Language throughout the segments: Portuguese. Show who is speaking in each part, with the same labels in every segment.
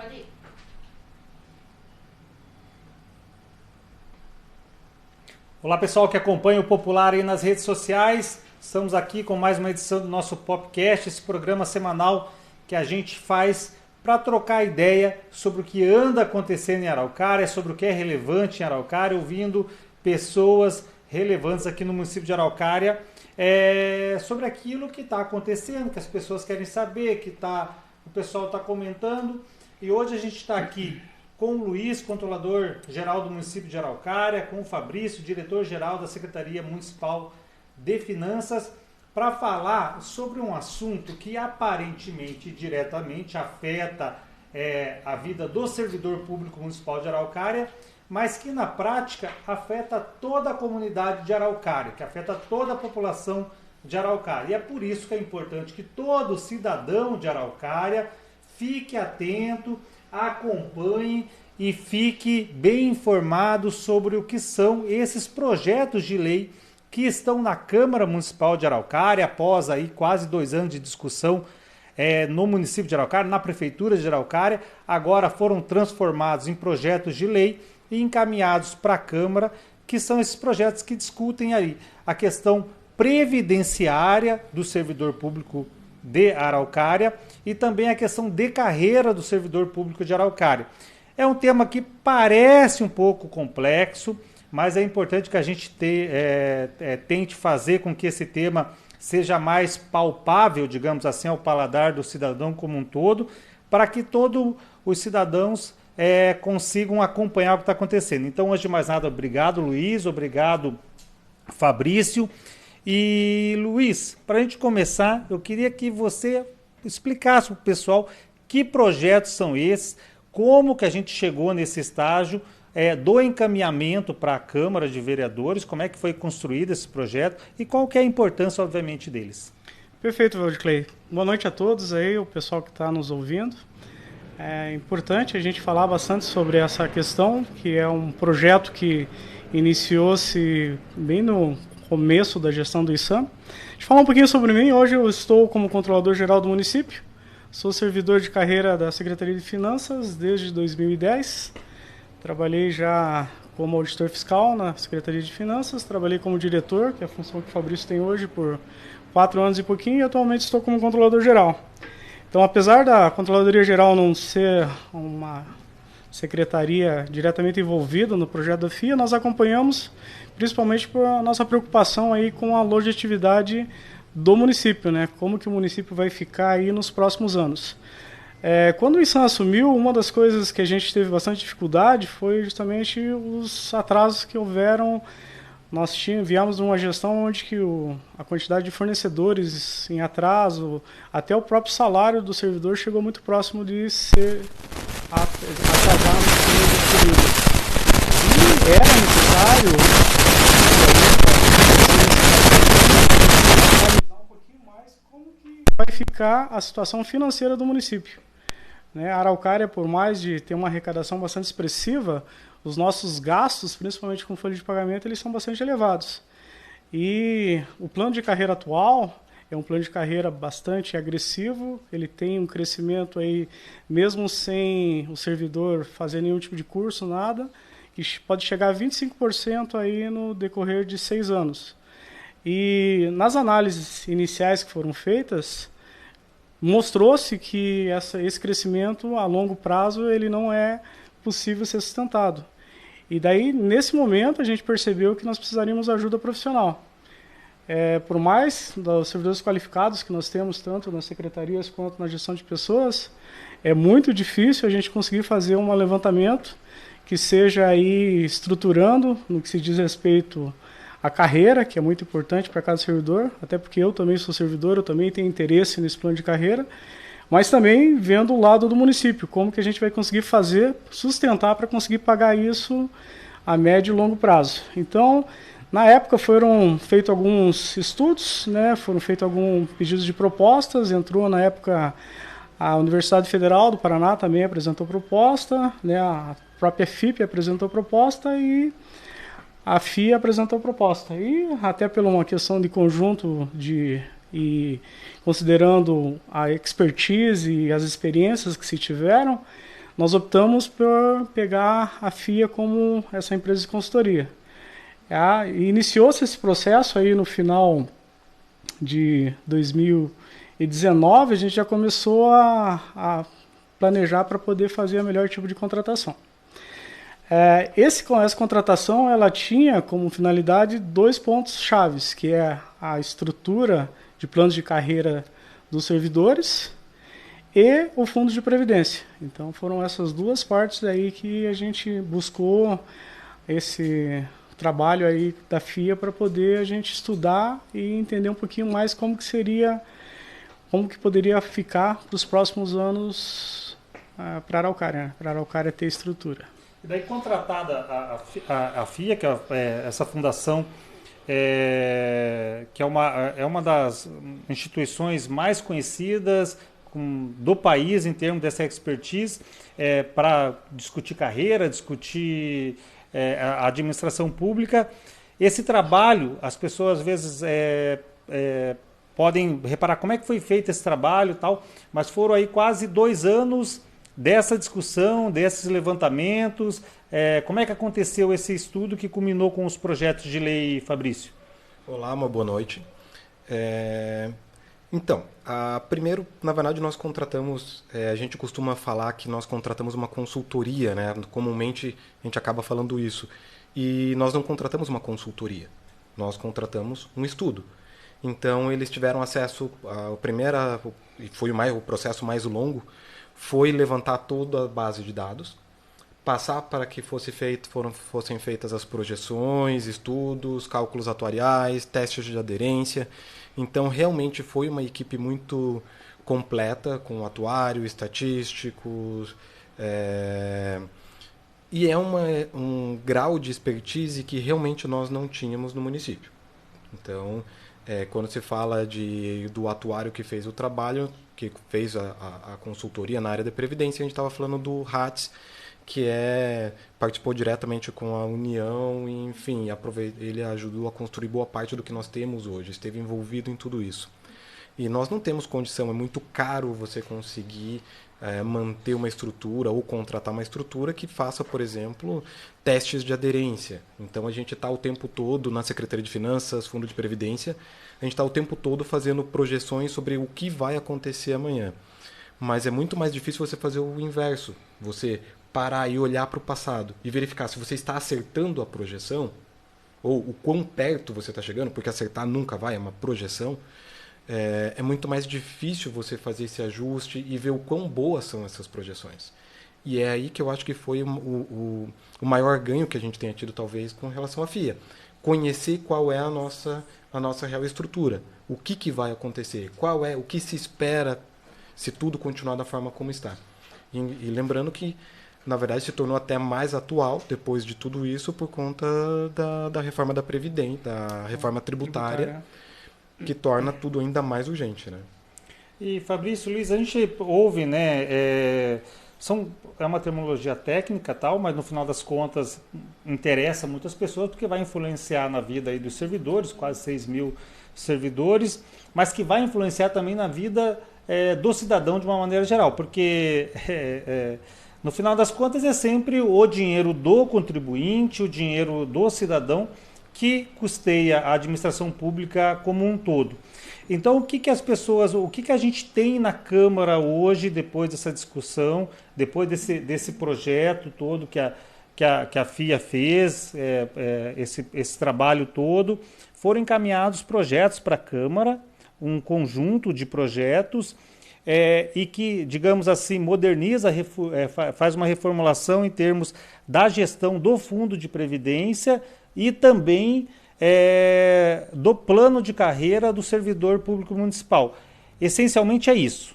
Speaker 1: Pode ir.
Speaker 2: Olá pessoal que acompanha o Popular aí nas redes sociais, estamos aqui com mais uma edição do nosso Popcast, esse programa semanal que a gente faz para trocar ideia sobre o que anda acontecendo em Araucária, sobre o que é relevante em Araucária, ouvindo pessoas relevantes aqui no município de Araucária, sobre aquilo que está acontecendo, que as pessoas querem saber, o pessoal está comentando. E hoje a gente está aqui com o Luiz, controlador-geral do município de Araucária, com o Fabrício, diretor-geral da Secretaria Municipal de Finanças, para falar sobre um assunto que aparentemente, diretamente, afeta a vida do servidor público municipal de Araucária, mas que na prática afeta toda a comunidade de Araucária, que afeta toda a população de Araucária. E é por isso que é importante que todo cidadão de Araucária fique atento, acompanhe e fique bem informado sobre o que são esses projetos de lei que estão na Câmara Municipal de Araucária, após aí quase 2 anos de discussão no município de Araucária, na Prefeitura de Araucária, agora foram transformados em projetos de lei e encaminhados para a Câmara, que são esses projetos que discutem aí a questão previdenciária do servidor público de Araucária e também a questão de carreira do servidor público de Araucária. É um tema que parece um pouco complexo, mas é importante que a gente tente fazer com que esse tema seja mais palpável, digamos assim, ao paladar do cidadão como um todo, para que todos os cidadãos consigam acompanhar o que está acontecendo. Então, antes de mais nada, obrigado, Luiz, obrigado, Fabrício. E, Luiz, para a gente começar, eu queria que você explicasse para o pessoal que projetos são esses, como que a gente chegou nesse estágio do encaminhamento para a Câmara de Vereadores, como é que foi construído esse projeto e qual que é a importância, obviamente, deles.
Speaker 3: Perfeito, Valdeclei. Boa noite a todos aí, o pessoal que está nos ouvindo. É importante a gente falar bastante sobre essa questão, que é um projeto que iniciou-se bem no começo da gestão do ISAM. Deixa eu falar um pouquinho sobre mim. Hoje eu estou como controlador-geral do município. Sou servidor de carreira da Secretaria de Finanças desde 2010. Trabalhei já como auditor fiscal na Secretaria de Finanças. Trabalhei como diretor, que é a função que o Fabrício tem hoje, por 4 anos e pouquinho. E atualmente estou como controlador-geral. Então, apesar da Controladoria-Geral não ser uma secretaria diretamente envolvida no projeto da FIA, nós acompanhamos principalmente por a nossa preocupação aí com a longevidade do município, né? Como que o município vai ficar aí nos próximos anos. Quando o ISAM assumiu, uma das coisas que a gente teve bastante dificuldade foi justamente os atrasos que houveram. Nós viemos de uma gestão onde que a quantidade de fornecedores em atraso, até o próprio salário do servidor chegou muito próximo de ser atrasado no período. E era necessário analisar um pouquinho mais como que vai ficar a situação financeira do município. A Araucária, por mais de ter uma arrecadação bastante expressiva, os nossos gastos, principalmente com folha de pagamento, eles são bastante elevados. E o plano de carreira atual é um plano de carreira bastante agressivo, ele tem um crescimento aí, mesmo sem o servidor fazer nenhum tipo de curso, nada, que pode chegar a 25% aí no decorrer de 6 anos. E nas análises iniciais que foram feitas, mostrou-se que esse crescimento a longo prazo ele não é possível ser sustentado. E daí, nesse momento, a gente percebeu que nós precisaríamos de ajuda profissional. Por mais dos servidores qualificados que nós temos, tanto nas secretarias quanto na gestão de pessoas, é muito difícil a gente conseguir fazer um levantamento que seja aí estruturando no que se diz respeito à carreira, que é muito importante para cada servidor, até porque eu também sou servidor, eu também tenho interesse nesse plano de carreira, mas também vendo o lado do município, como que a gente vai conseguir sustentar para conseguir pagar isso a médio e longo prazo. Então, na época foram feitos alguns estudos, foram feitos alguns pedidos de propostas, entrou na época a Universidade Federal do Paraná também apresentou proposta, a própria FIP apresentou proposta e a FIA apresentou proposta. E até por uma questão de conjunto considerando a expertise e as experiências que se tiveram, nós optamos por pegar a FIA como essa empresa de consultoria. Iniciou-se esse processo aí no final de 2019, a gente já começou a planejar para poder fazer o melhor tipo de contratação. Essa contratação ela tinha como finalidade 2 pontos chaves, que é a estrutura de planos de carreira dos servidores e o fundo de previdência. Então foram essas 2 partes aí que a gente buscou esse trabalho aí da FIA para poder a gente estudar e entender um pouquinho mais como que poderia ficar para os próximos anos para a Araucária, né? Para a Araucária ter estrutura.
Speaker 2: E daí contratada a FIA, que é essa fundação, que é uma das instituições mais conhecidas do país em termos dessa expertise, para discutir carreira, discutir a administração pública. Esse trabalho, as pessoas às vezes podem reparar como é que foi feito esse trabalho e tal, mas foram aí quase 2 anos dessa discussão, desses levantamentos. Como é que aconteceu esse estudo que culminou com os projetos de lei, Fabrício?
Speaker 1: Olá, uma boa noite. Então, primeiro, na verdade, nós contratamos, a gente costuma falar que nós contratamos uma consultoria, né? Comumente a gente acaba falando isso. E nós não contratamos uma consultoria, nós contratamos um estudo. Então, eles tiveram acesso, e foi o processo mais longo, foi levantar toda a base de dados, passar para que fossem feitas as projeções, estudos, cálculos atuariais, testes de aderência. Então, realmente foi uma equipe muito completa, com atuário, estatísticos, e é um grau de expertise que realmente nós não tínhamos no município. Então, quando se fala do atuário que fez o trabalho, que fez a consultoria na área da Previdência, a gente estava falando do RATS, que participou diretamente com a União, e, enfim, ele ajudou a construir boa parte do que nós temos hoje, esteve envolvido em tudo isso. E nós não temos condição, é muito caro você conseguir manter uma estrutura ou contratar uma estrutura que faça, por exemplo, testes de aderência. Então a gente está o tempo todo na Secretaria de Finanças, Fundo de Previdência, a gente está o tempo todo fazendo projeções sobre o que vai acontecer amanhã. Mas é muito mais difícil você fazer o inverso, você parar e olhar para o passado e verificar se você está acertando a projeção ou o quão perto você está chegando, porque acertar nunca vai, é uma projeção. É muito mais difícil você fazer esse ajuste e ver o quão boas são essas projeções. E é aí que eu acho que foi o maior ganho que a gente tenha tido, talvez, com relação à FIA. Conhecer qual é a nossa real estrutura, o que vai acontecer, o que se espera se tudo continuar da forma como está. E lembrando que, na verdade, se tornou até mais atual, depois de tudo isso, por conta da reforma da Previdência, da reforma tributária, que torna tudo ainda mais urgente, né?
Speaker 2: E Fabrício, Luiz, a gente ouve, né? É uma terminologia técnica, tal, mas no final das contas interessa muitas pessoas porque vai influenciar na vida aí dos servidores, quase 6 mil servidores, mas que vai influenciar também na vida do cidadão de uma maneira geral, porque no final das contas é sempre o dinheiro do contribuinte, o dinheiro do cidadão que custeia a administração pública como um todo. Então, o que a gente tem na Câmara hoje, depois dessa discussão, depois desse projeto todo que a FIA fez, esse trabalho todo, foram encaminhados projetos para a Câmara, um conjunto de projetos, e que, digamos assim, moderniza, faz uma reformulação em termos da gestão do Fundo de Previdência e também do plano de carreira do servidor público municipal. Essencialmente é isso.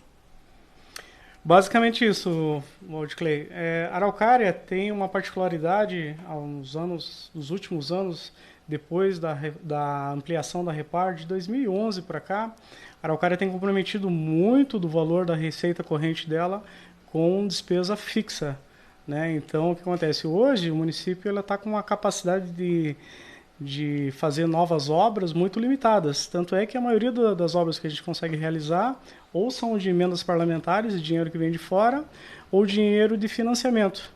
Speaker 3: Basicamente isso, Lord Clay. A Araucária tem uma particularidade nos últimos anos, depois da ampliação da Repar de 2011 para cá, a Araucária tem comprometido muito do valor da receita corrente dela com despesa fixa, né? Então, o que acontece? Hoje, o município está com uma capacidade de fazer novas obras muito limitadas. Tanto é que a maioria das obras que a gente consegue realizar, ou são de emendas parlamentares, dinheiro que vem de fora, ou dinheiro de financiamento.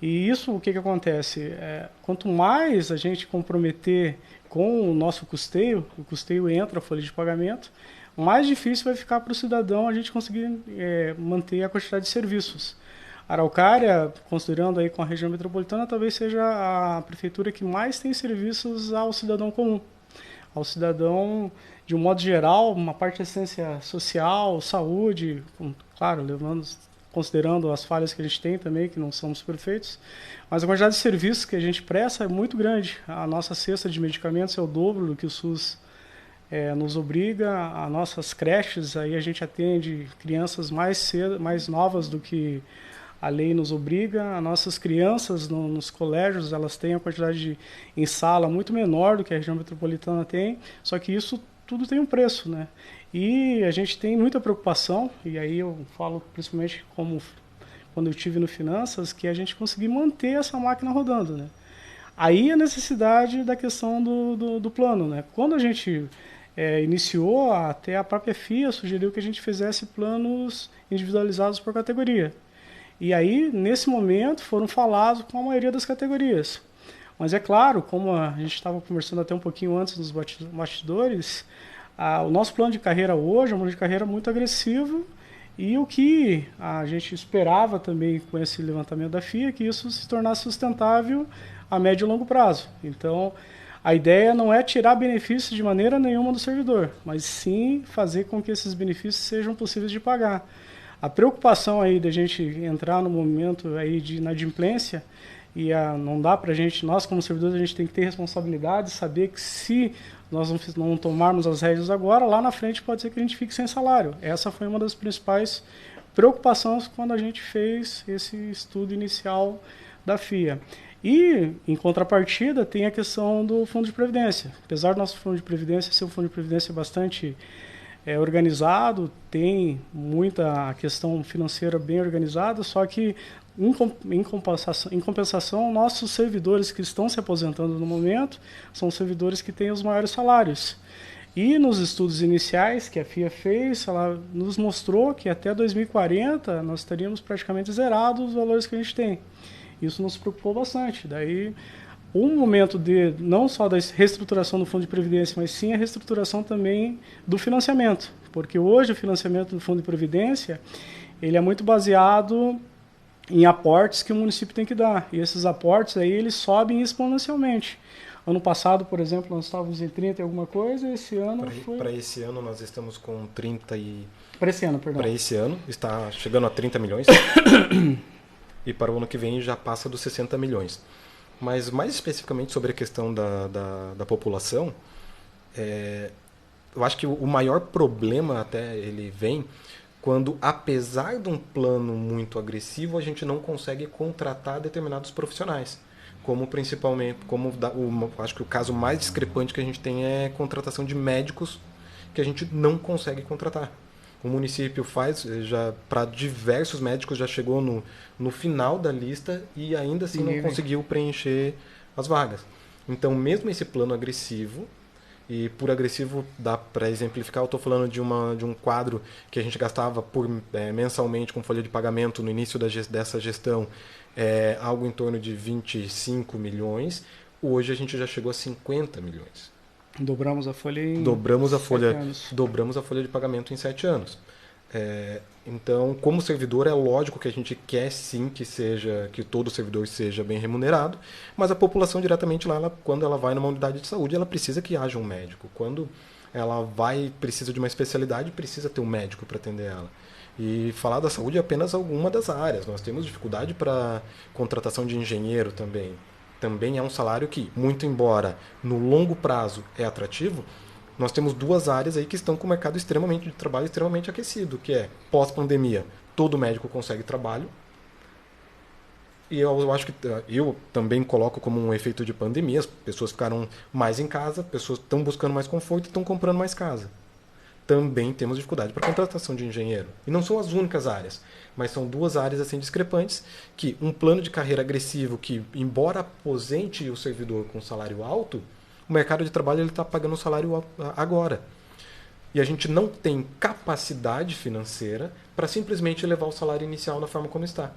Speaker 3: E isso, o que acontece? Quanto mais a gente comprometer com o nosso custeio, o custeio entra a folha de pagamento, mais difícil vai ficar para o cidadão a gente conseguir manter a quantidade de serviços. Araucária, considerando aí com a região metropolitana, talvez seja a prefeitura que mais tem serviços ao cidadão comum. Ao cidadão, de um modo geral, uma parte de assistência social, saúde, claro, considerando as falhas que a gente tem também, que não somos perfeitos, mas a quantidade de serviços que a gente presta é muito grande. A nossa cesta de medicamentos é o dobro do que o SUS nos obriga. As nossas creches, aí a gente atende crianças mais novas do que a lei nos obriga. As nossas crianças nos colégios, elas têm a quantidade em sala muito menor do que a região metropolitana tem, só que isso tudo tem um preço, né? E a gente tem muita preocupação, e aí eu falo principalmente quando eu estive no Finanças, que a gente conseguir manter essa máquina rodando, né? Aí a necessidade da questão do plano, né? Quando a gente iniciou, até a própria FIA sugeriu que a gente fizesse planos individualizados por categoria. E aí, nesse momento, foram falados com a maioria das categorias. Mas é claro, como a gente estava conversando até um pouquinho antes dos bastidores, o nosso plano de carreira hoje é um plano de carreira muito agressivo, e o que a gente esperava também com esse levantamento da FIA é que isso se tornasse sustentável a médio e longo prazo. Então, a ideia não é tirar benefícios de maneira nenhuma do servidor, mas sim fazer com que esses benefícios sejam possíveis de pagar. A preocupação aí da gente entrar no momento aí de inadimplência, e não dá para a gente, nós como servidores, a gente tem que ter responsabilidade, saber que se nós não tomarmos as rédeas agora, lá na frente pode ser que a gente fique sem salário. Essa foi uma das principais preocupações quando a gente fez esse estudo inicial da FIA. E, em contrapartida, tem a questão do Fundo de Previdência. Apesar do nosso Fundo de Previdência ser um Fundo de Previdência bastante organizado, tem muita questão financeira bem organizada, só que, em compensação, nossos servidores que estão se aposentando no momento são servidores que têm os maiores salários. E nos estudos iniciais que a FIA fez, ela nos mostrou que até 2040 nós estaríamos praticamente zerados os valores que a gente tem. Isso nos preocupou bastante. Daí, um momento de não só da reestruturação do Fundo de Previdência, mas sim a reestruturação também do financiamento. Porque hoje o financiamento do Fundo de Previdência ele é muito baseado em aportes que o município tem que dar. E esses aportes aí, eles sobem exponencialmente. Ano passado, por exemplo, nós estávamos em 30 e alguma coisa, esse ano
Speaker 1: Para esse ano nós estamos com 30 e...
Speaker 3: Para esse ano, perdão.
Speaker 1: Para esse ano, está chegando a 30 milhões. E para o ano que vem já passa dos 60 milhões. Mas mais especificamente sobre a questão da população, eu acho que o maior problema até ele vem quando, apesar de um plano muito agressivo, a gente não consegue contratar determinados profissionais. Acho que o caso mais discrepante que a gente tem é a contratação de médicos que a gente não consegue contratar. O município faz, para diversos médicos, já chegou no final da lista e ainda assim não conseguiu preencher as vagas. Então, mesmo esse plano agressivo, e por agressivo dá para exemplificar, eu estou falando de um quadro que a gente gastava mensalmente com folha de pagamento no início dessa gestão, algo em torno de 25 milhões, hoje a gente já chegou a 50 milhões.
Speaker 3: Dobramos a folha em
Speaker 1: Dobramos a
Speaker 3: 7 anos.
Speaker 1: Dobramos a folha de pagamento em 7 anos. Então, como servidor, é lógico que a gente quer sim que todo servidor seja bem remunerado, mas a população diretamente lá, quando ela vai numa unidade de saúde, ela precisa que haja um médico. Quando ela precisa de uma especialidade, precisa ter um médico para atender ela. E falar da saúde é apenas alguma das áreas. Nós temos dificuldade para contratação de engenheiro também. Também é um salário que, muito embora no longo prazo é atrativo, nós temos duas áreas aí que estão com o mercado de trabalho extremamente aquecido, que é pós-pandemia, todo médico consegue trabalho. E eu acho que eu também coloco como um efeito de pandemia, as pessoas ficaram mais em casa, pessoas estão buscando mais conforto e estão comprando mais casa. Também temos dificuldade para a contratação de engenheiro. E não são as únicas áreas, mas são duas áreas assim discrepantes que um plano de carreira agressivo que, embora aposente o servidor com salário alto, o mercado de trabalho está pagando um salário agora. E a gente não tem capacidade financeira para simplesmente levar o salário inicial na forma como está.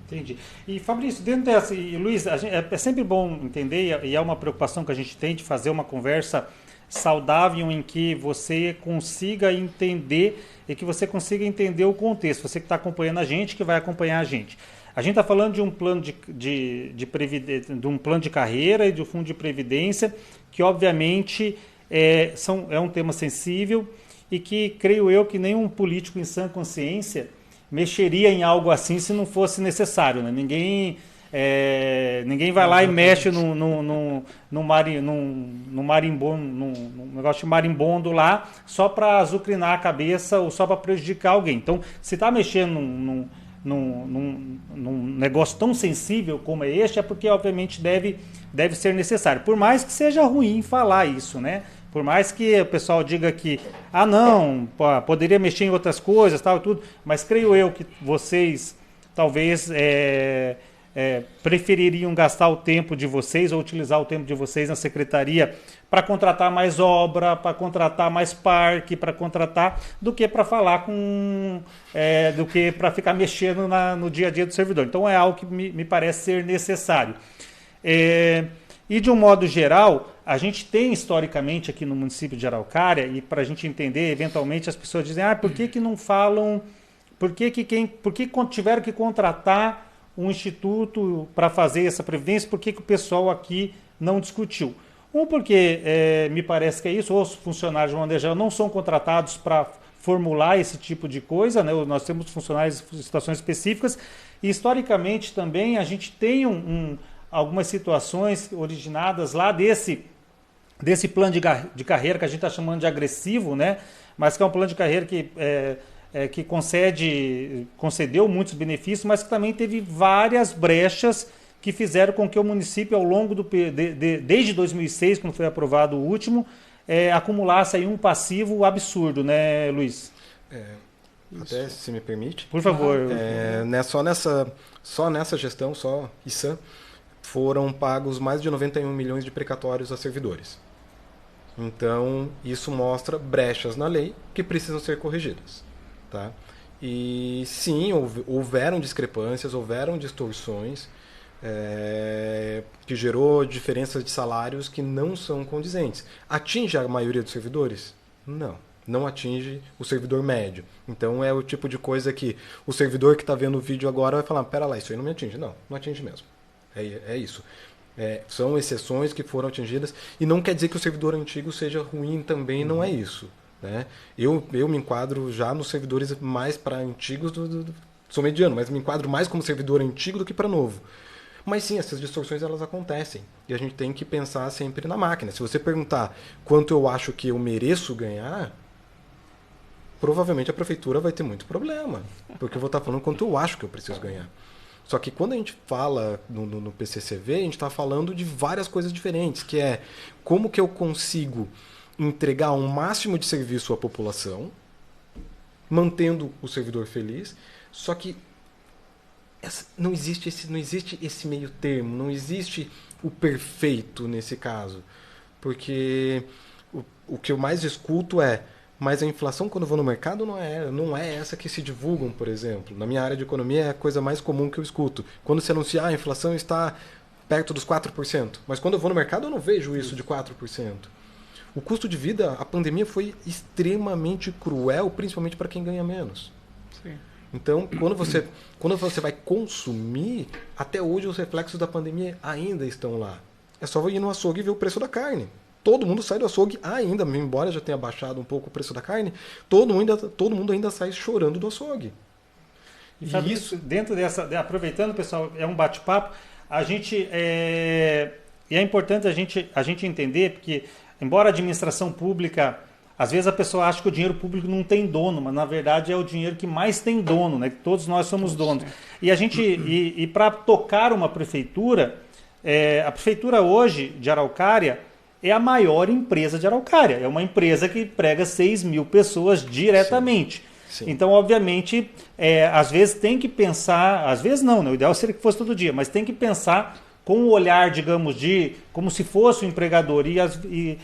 Speaker 2: Entendi. E Fabrício, dentro dessa, e Luiz, é sempre bom entender, e é uma preocupação que a gente tem de fazer uma conversa saudável em que você consiga entender e que você consiga entender o contexto. Você que está acompanhando a gente, que vai acompanhar a gente. A gente está falando de um plano de um plano de carreira e de um fundo de previdência, que obviamente é um tema sensível e que creio eu que nenhum político em sã consciência mexeria em algo assim se não fosse necessário, né? Ninguém vai lá e mexe num negócio de marimbondo lá só para azucrinar a cabeça ou só para prejudicar alguém. Então, se está mexendo num negócio tão sensível como é este, é porque obviamente deve ser necessário. Por mais que seja ruim falar isso, né? Por mais que o pessoal diga que, não, poderia mexer em outras coisas, tal e tudo, mas creio eu que vocês talvez prefeririam gastar o tempo de vocês ou utilizar o tempo de vocês na secretaria para contratar mais obra, para contratar mais parque, para contratar, do que para falar do que para ficar mexendo no dia a dia do servidor. Então é algo que me parece ser necessário. E de um modo geral, a gente tem historicamente aqui no município de Araucária, e para a gente entender, eventualmente as pessoas dizem, por que não falam, por que tiveram que contratar um instituto para fazer essa previdência, por que o pessoal aqui não discutiu? Porque me parece que é isso, os funcionários de uma maneira geral não são contratados para formular esse tipo de coisa, né? Nós temos funcionários em situações específicas, e historicamente também a gente tem algumas situações originadas lá desse plano de carreira que a gente está chamando de agressivo, né? Mas que é um plano de carreira que concedeu muitos benefícios, mas que também teve várias brechas que fizeram com que o município, ao longo desde 2006, quando foi aprovado o último, acumulasse aí um passivo absurdo, né, Luiz?
Speaker 1: Até, se me permite.
Speaker 2: Por favor.
Speaker 1: Só nessa gestão, só ISAM, foram pagos mais de 91 milhões de precatórios a servidores. Então, isso mostra brechas na lei que precisam ser corrigidas. Tá? E sim, houveram discrepâncias, houveram distorções, que gerou diferenças de salários que não são condizentes. Atinge a maioria dos servidores? Não atinge o servidor médio. Então é o tipo de coisa que o servidor que está vendo o vídeo agora vai falar, pera lá, isso aí não me atinge. Não atinge mesmo. É isso. São exceções que foram atingidas, e não quer dizer que o servidor antigo seja ruim também, não é isso. Né? Eu me enquadro já nos servidores mais para antigos, sou mediano, mas me enquadro mais como servidor antigo do que para novo. Mas sim, essas distorções elas acontecem, e a gente tem que pensar sempre na máquina. Se você perguntar quanto eu acho que eu mereço ganhar, provavelmente a prefeitura vai ter muito problema, porque eu vou estar falando quanto eu acho que eu preciso ganhar. Só que quando a gente fala no PCCV, a gente está falando de várias coisas diferentes, que é como que eu consigo entregar um máximo de serviço à população, mantendo o servidor feliz, só que não existe esse meio termo, não existe o perfeito nesse caso. Porque o que eu mais escuto mas a inflação, quando eu vou no mercado, não é essa que se divulgam, por exemplo. Na minha área de economia é a coisa mais comum que eu escuto. Quando se anuncia, a inflação está perto dos 4%. Mas quando eu vou no mercado, eu não vejo isso de 4%. O custo de vida, a pandemia foi extremamente cruel, principalmente para quem ganha menos.
Speaker 3: Sim.
Speaker 1: Então, quando você vai consumir, até hoje os reflexos da pandemia ainda estão lá. É só ir no açougue e ver o preço da carne. Todo mundo sai do açougue ainda, embora já tenha baixado um pouco o preço da carne, todo mundo ainda sai chorando do açougue.
Speaker 2: E isso, dentro aproveitando, pessoal, é um bate-papo, e é importante a gente entender, porque embora a administração pública, às vezes a pessoa acha que o dinheiro público não tem dono, mas na verdade é o dinheiro que mais tem dono, né? Todos nós somos donos. E para tocar uma prefeitura, a prefeitura hoje de Araucária é a maior empresa de Araucária. É uma empresa que emprega 6 mil pessoas diretamente. Sim. Então, obviamente, às vezes tem que pensar, às vezes não, né? O ideal seria que fosse todo dia, mas tem que pensar com o olhar, digamos, de como se fosse um empregador, e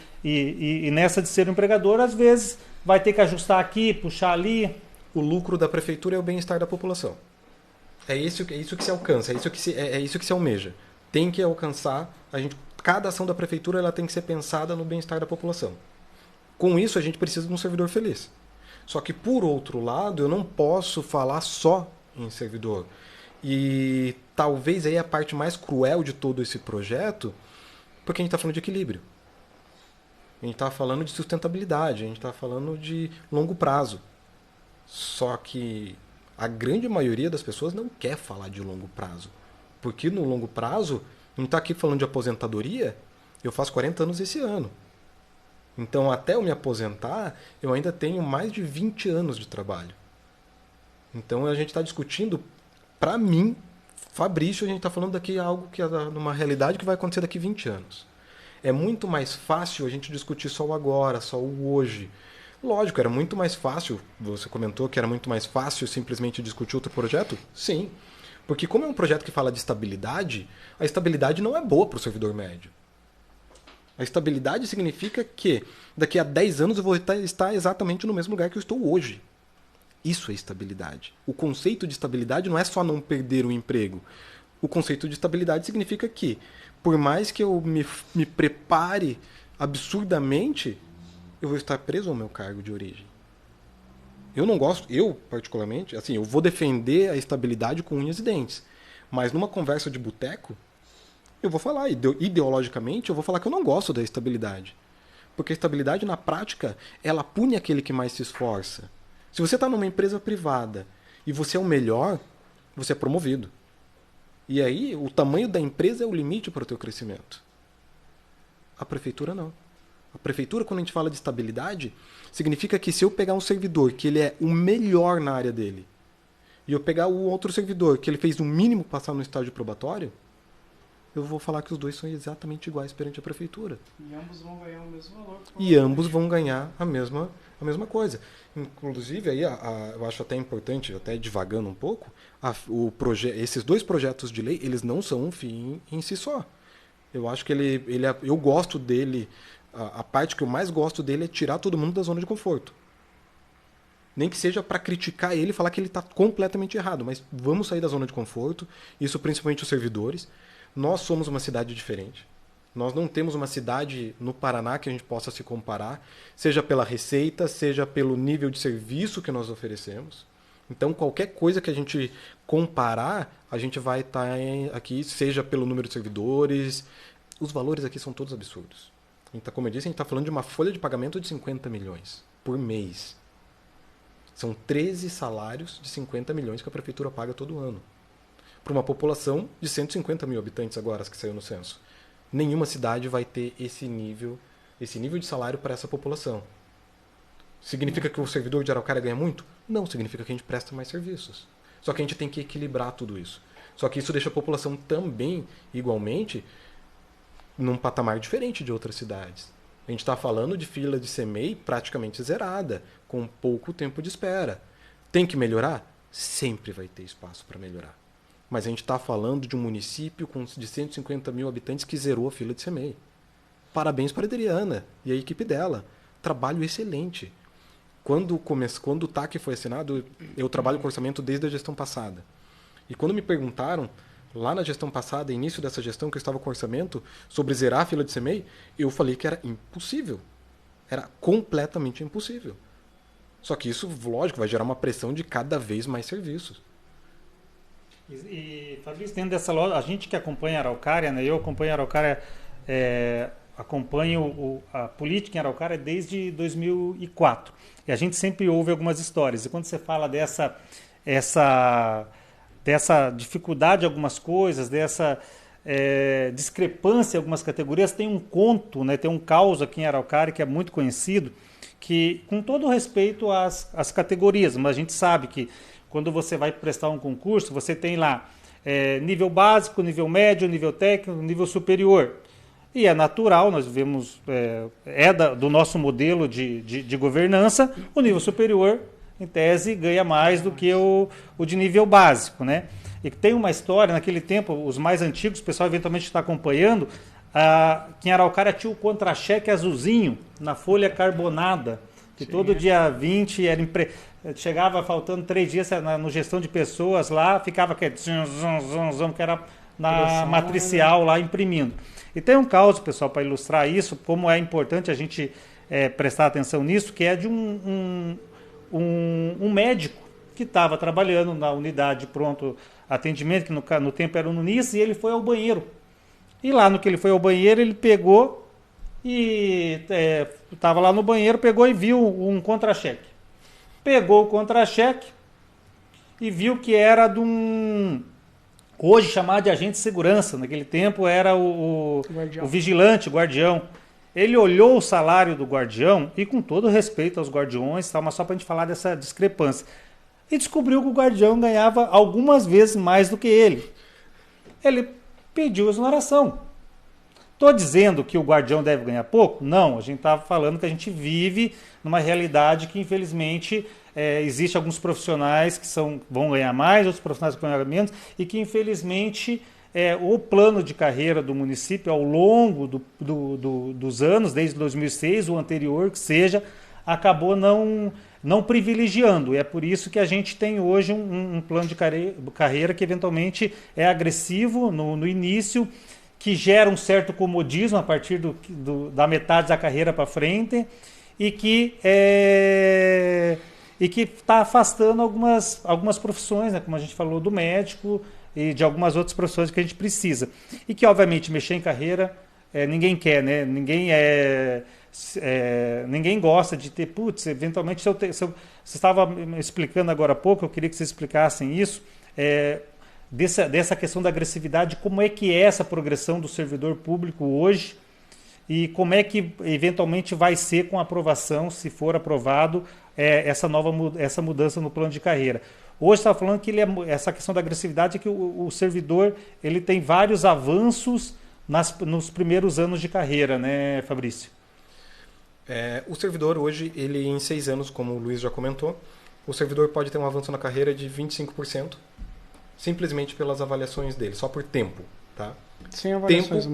Speaker 2: nessa de ser um empregador, às vezes vai ter que ajustar aqui, puxar ali.
Speaker 1: O lucro da prefeitura é o bem-estar da população. É isso que se alcança, é isso que se almeja. Tem que alcançar, cada ação da prefeitura ela tem que ser pensada no bem-estar da população. Com isso, a gente precisa de um servidor feliz. Só que, por outro lado, eu não posso falar só em servidor. E talvez aí a parte mais cruel de todo esse projeto, porque a gente está falando de equilíbrio. A gente está falando de sustentabilidade, a gente está falando de longo prazo. Só que a grande maioria das pessoas não quer falar de longo prazo. Porque no longo prazo, a gente está aqui falando de aposentadoria, eu faço 40 anos esse ano. Então, até eu me aposentar, eu ainda tenho mais de 20 anos de trabalho. Então, a gente está discutindo, para mim, Fabrício, a gente está falando daqui algo que é numa realidade que vai acontecer daqui 20 anos. É muito mais fácil a gente discutir só o agora, só o hoje. Lógico, era muito mais fácil, você comentou que era muito mais fácil simplesmente discutir outro projeto? Sim. Porque como é um projeto que fala de estabilidade, a estabilidade não é boa para o servidor médio. A estabilidade significa que daqui a 10 anos eu vou estar exatamente no mesmo lugar que eu estou hoje. Isso é estabilidade. O conceito de estabilidade não é só não perder o emprego. O conceito de estabilidade significa que, por mais que eu me prepare absurdamente, eu vou estar preso ao meu cargo de origem. Eu não gosto, eu particularmente, assim, eu vou defender a estabilidade com unhas e dentes. Mas numa conversa de boteco, eu vou falar, ideologicamente, eu vou falar que eu não gosto da estabilidade. Porque a estabilidade, na prática, ela pune aquele que mais se esforça. Se você está numa empresa privada e você é o melhor, você é promovido. E aí, o tamanho da empresa é o limite para o teu crescimento. A prefeitura não. A prefeitura, quando a gente fala de estabilidade, significa que se eu pegar um servidor que ele é o melhor na área dele, e eu pegar o outro servidor que ele fez o mínimo passar no estágio probatório, eu vou falar que os dois são exatamente iguais perante a prefeitura.
Speaker 3: E ambos vão ganhar o mesmo valor.
Speaker 1: E ambos vão ganhar a mesma coisa. Inclusive, aí, eu acho até importante, até divagando um pouco, esses dois projetos de lei, eles não são um fim em si só. Eu acho que eu gosto dele, a parte que eu mais gosto dele é tirar todo mundo da zona de conforto. Nem que seja para criticar ele e falar que ele está completamente errado, mas vamos sair da zona de conforto, isso principalmente os servidores. Nós somos uma cidade diferente. Nós não temos uma cidade no Paraná que a gente possa se comparar, seja pela receita, seja pelo nível de serviço que nós oferecemos. Então, qualquer coisa que a gente comparar, a gente vai estar aqui, seja pelo número de servidores. Os valores aqui são todos absurdos. Como eu disse, a gente está falando de uma folha de pagamento de 50 milhões por mês. São 13 salários de 50 milhões que a prefeitura paga todo ano. Para uma população de 150 mil habitantes agora, que saiu no censo. Nenhuma cidade vai ter esse nível de salário para essa população. Significa que o servidor de Araucária ganha muito? Não, significa que a gente presta mais serviços. Só que a gente tem que equilibrar tudo isso. Só que isso deixa a população também, igualmente, num patamar diferente de outras cidades. A gente está falando de fila de CMEI praticamente zerada, com pouco tempo de espera. Tem que melhorar? Sempre vai ter espaço para melhorar. Mas a gente está falando de um município de 150 mil habitantes que zerou a fila de CMEI. Parabéns para a Adriana e a equipe dela. Trabalho excelente. Quando o TAC foi assinado, eu trabalho com orçamento desde a gestão passada. E quando me perguntaram, lá na gestão passada, início dessa gestão que eu estava com orçamento, sobre zerar a fila de CMEI, eu falei que era impossível. Era completamente impossível. Só que isso, lógico, vai gerar uma pressão de cada vez mais serviços.
Speaker 2: E Fabrício, dentro dessa loja, a gente que acompanha a Araucária, né? Eu acompanho a Araucária, acompanho a política em Araucária desde 2004. E a gente sempre ouve algumas histórias. E quando você fala dessa dificuldade em algumas coisas, dessa discrepância em algumas categorias, tem um conto, né? Tem um caos aqui em Araucária que é muito conhecido, que, com todo respeito às categorias, mas a gente sabe que quando você vai prestar um concurso, você tem lá nível básico, nível médio, nível técnico, nível superior. E é natural, nós vemos, do nosso modelo de governança, o nível superior, em tese, ganha mais do que o de nível básico, né? e que tem uma história, naquele tempo, os mais antigos, o pessoal eventualmente está acompanhando, que em Araucária tinha o contra-cheque azulzinho, na folha carbonada, que todo dia 20 era chegava faltando 3 dias no gestão de pessoas lá, ficava aquele que era na matricial lá imprimindo. E tem um caso, pessoal, para ilustrar isso, como é importante a gente prestar atenção nisso, que é de um médico que estava trabalhando na unidade de pronto atendimento, que no tempo era o Nunis, e ele foi ao banheiro. E lá no que ele foi ao banheiro, ele pegou e estava lá no banheiro, pegou e viu um contra-cheque. Pegou o contra-cheque e viu que era de hoje chamado de agente de segurança, naquele tempo era o vigilante, o guardião. Ele olhou o salário do guardião, e com todo respeito aos guardiões, mas só para a gente falar dessa discrepância, e descobriu que o guardião ganhava algumas vezes mais do que ele. Ele pediu exoneração. Estou dizendo que o guardião deve ganhar pouco? Não, a gente está falando que a gente vive numa realidade que, infelizmente, existe alguns profissionais que vão ganhar mais, outros profissionais que vão ganhar menos, e que, infelizmente, o plano de carreira do município, ao longo dos anos, desde 2006, o anterior que seja, acabou não privilegiando. É por isso que a gente tem hoje um plano de carreira que, eventualmente, é agressivo no início, que gera um certo comodismo a partir da metade da carreira para frente, e que está afastando algumas profissões, né, como a gente falou, do médico e de algumas outras profissões que a gente precisa. E que, obviamente, mexer em carreira ninguém quer, né? Ninguém gosta de ter, eventualmente, você estava me explicando agora há pouco, eu queria que vocês explicassem isso, dessa questão da agressividade, como é que é essa progressão do servidor público hoje e como é que eventualmente vai ser com a aprovação, se for aprovado, essa mudança no plano de carreira. Hoje está falando que essa questão da agressividade é que o servidor ele tem vários avanços nos primeiros anos de carreira, né, Fabrício?
Speaker 1: O servidor hoje, ele em 6 anos, como o Luiz já comentou, o servidor pode ter um avanço na carreira de 25%, simplesmente pelas avaliações dele, só por tempo, tá?
Speaker 3: Sem avaliações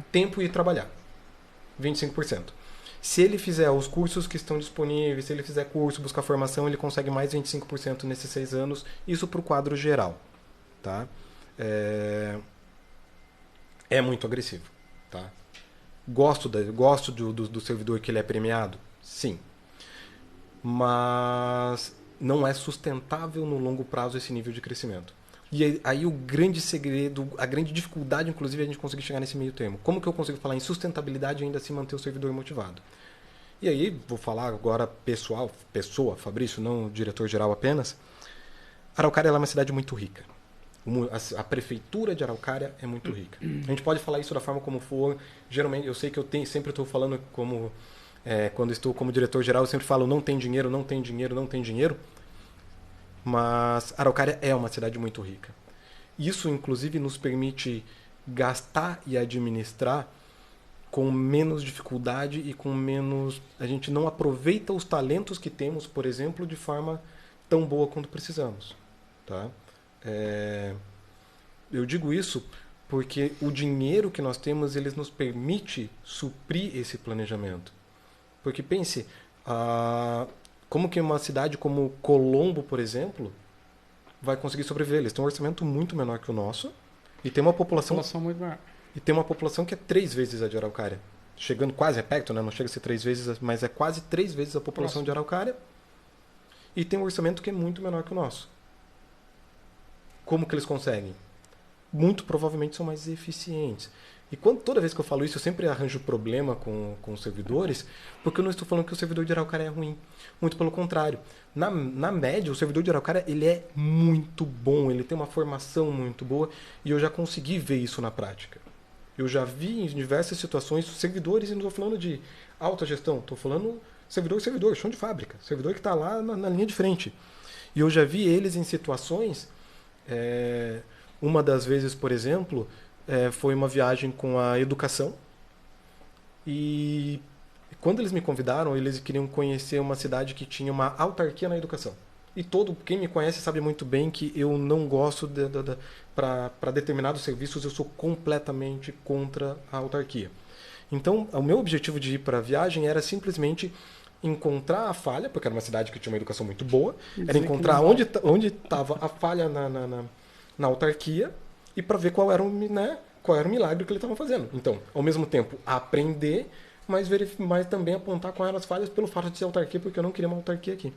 Speaker 1: tempo e trabalhar, 25%. Se ele fizer os cursos que estão disponíveis, se ele fizer curso, buscar formação, ele consegue mais 25% nesses 6 anos, isso para o quadro geral, tá? É muito agressivo, tá? Gosto do servidor que ele é premiado? Sim. Mas não é sustentável no longo prazo esse nível de crescimento. E aí o grande segredo, a grande dificuldade, inclusive, é a gente conseguir chegar nesse meio termo. Como que eu consigo falar em sustentabilidade e ainda assim manter o servidor motivado? E aí, vou falar agora pessoa, Fabrício, não diretor-geral apenas. Araucária é uma cidade muito rica. A prefeitura de Araucária é muito rica. A gente pode falar isso da forma como for. Geralmente, eu sei que sempre estou falando como... quando estou como diretor-geral, eu sempre falo não tem dinheiro, não tem dinheiro, não tem dinheiro. Mas Araucária é uma cidade muito rica. Isso, inclusive, nos permite gastar e administrar com menos dificuldade e com menos... A gente não aproveita os talentos que temos, por exemplo, de forma tão boa quanto precisamos. Tá? Eu digo isso porque o dinheiro que nós temos, ele nos permite suprir esse planejamento. Porque pense... Como que uma cidade como Colombo, por exemplo, vai conseguir sobreviver? Eles têm um orçamento muito menor que o nosso e tem uma população
Speaker 3: muito maior.
Speaker 1: E tem uma população que é 3 vezes a de Araucária. Chegando quase perto, né? Não chega a ser 3 vezes, mas é quase 3 vezes a população de Araucária. E tem um orçamento que é muito menor que o nosso. Como que eles conseguem? Muito provavelmente são mais eficientes. E toda vez que eu falo isso, eu sempre arranjo problema com os servidores, porque eu não estou falando que o servidor de Araucária é ruim. Muito pelo contrário. Na média, o servidor de Araucária ele é muito bom, ele tem uma formação muito boa, e eu já consegui ver isso na prática. Eu já vi em diversas situações servidores, e não estou falando de alta gestão, estou falando servidor, chão de fábrica, servidor que está lá na linha de frente. E eu já vi eles em situações, uma das vezes, por exemplo... foi uma viagem com a educação e quando eles me convidaram, eles queriam conhecer uma cidade que tinha uma autarquia na educação. E quem me conhece sabe muito bem que eu não gosto para determinados serviços, eu sou completamente contra a autarquia. Então, o meu objetivo de ir para a viagem era simplesmente encontrar a falha, porque era uma cidade que tinha uma educação muito boa, era encontrar onde estava a falha na autarquia e para ver qual era o milagre que ele estava fazendo. Então, ao mesmo tempo, aprender, mas também apontar quais eram as falhas pelo fato de ser autarquia, porque eu não queria uma autarquia aqui.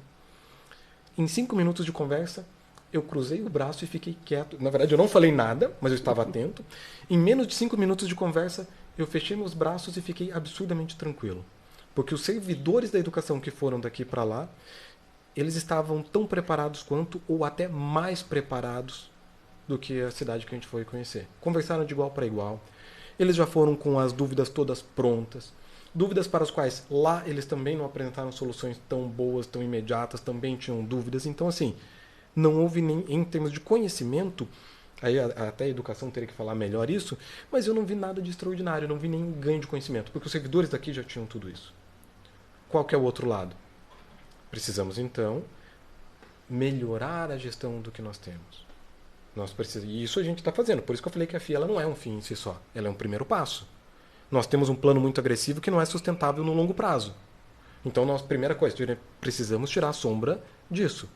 Speaker 1: Em 5 minutos de conversa, eu cruzei o braço e fiquei quieto. Na verdade, eu não falei nada, mas eu estava atento. Em menos de 5 minutos de conversa, eu fechei meus braços e fiquei absurdamente tranquilo. Porque os servidores da educação que foram daqui para lá, eles estavam tão preparados quanto, ou até mais preparados do que a cidade que a gente foi conhecer. Conversaram de igual para igual. Eles já foram com as dúvidas todas prontas. Dúvidas para as quais lá eles também não apresentaram soluções tão boas, tão imediatas, também tinham dúvidas. Então, assim, não houve nem, em termos de conhecimento, aí até a educação teria que falar melhor isso, mas eu não vi nada de extraordinário, não vi nenhum ganho de conhecimento, porque os servidores daqui já tinham tudo isso. Qual que é o outro lado? Precisamos, então, melhorar a gestão do que nós temos. E isso a gente está fazendo. Por isso que eu falei que a FIA ela não é um fim em si só. Ela é um primeiro passo. Nós temos um plano muito agressivo que não é sustentável no longo prazo. Então, primeira coisa, precisamos tirar a sombra disso.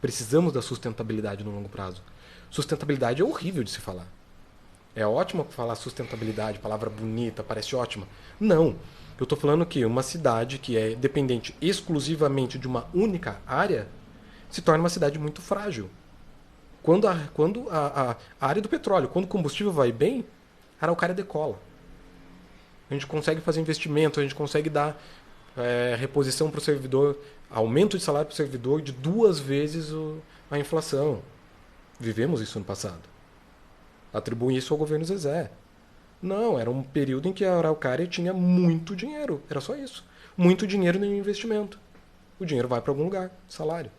Speaker 1: Precisamos da sustentabilidade no longo prazo. Sustentabilidade é horrível de se falar. É ótimo falar sustentabilidade, palavra bonita, parece ótima. Não. Eu estou falando que uma cidade que é dependente exclusivamente de uma única área se torna uma cidade muito frágil. Quando a área do petróleo, quando o combustível vai bem, a Araucária decola. A gente consegue fazer investimento, a gente consegue dar reposição para o servidor, aumento de salário para o servidor de 2 vezes a inflação. Vivemos isso no passado. Atribuem isso ao governo Zezé. Não, era um período em que a Araucária tinha muito dinheiro. Era só isso. Muito dinheiro no investimento. O dinheiro vai para algum lugar, salário.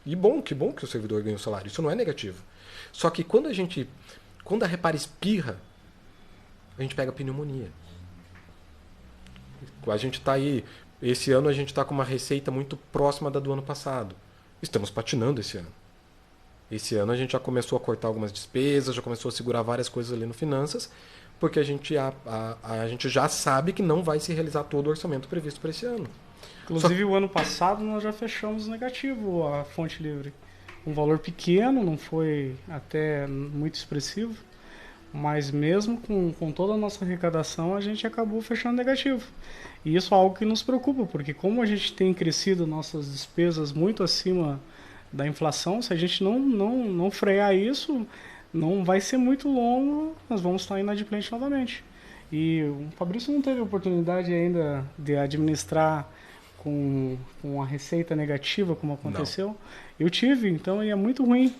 Speaker 1: E que bom que o servidor ganha o salário. Isso não é negativo. Só que quando a Repar espirra, a gente pega pneumonia. A gente está aí, esse ano a gente está com uma receita muito próxima da do ano passado. Estamos patinando esse ano. Esse ano a gente já começou a cortar algumas despesas, já começou a segurar várias coisas ali no finanças, porque a gente já sabe que não vai se realizar todo o orçamento previsto para esse ano.
Speaker 3: Inclusive, o ano passado nós já fechamos negativo a fonte livre. Um valor pequeno, não foi até muito expressivo, mas mesmo com toda a nossa arrecadação, a gente acabou fechando negativo. E isso é algo que nos preocupa, porque como a gente tem crescido nossas despesas muito acima da inflação, se a gente não frear isso, não vai ser muito longo, nós vamos estar inadimplente novamente. E o Fabrício não teve a oportunidade ainda de administrar com a receita negativa, como aconteceu. Não. Eu tive, então, e é muito ruim.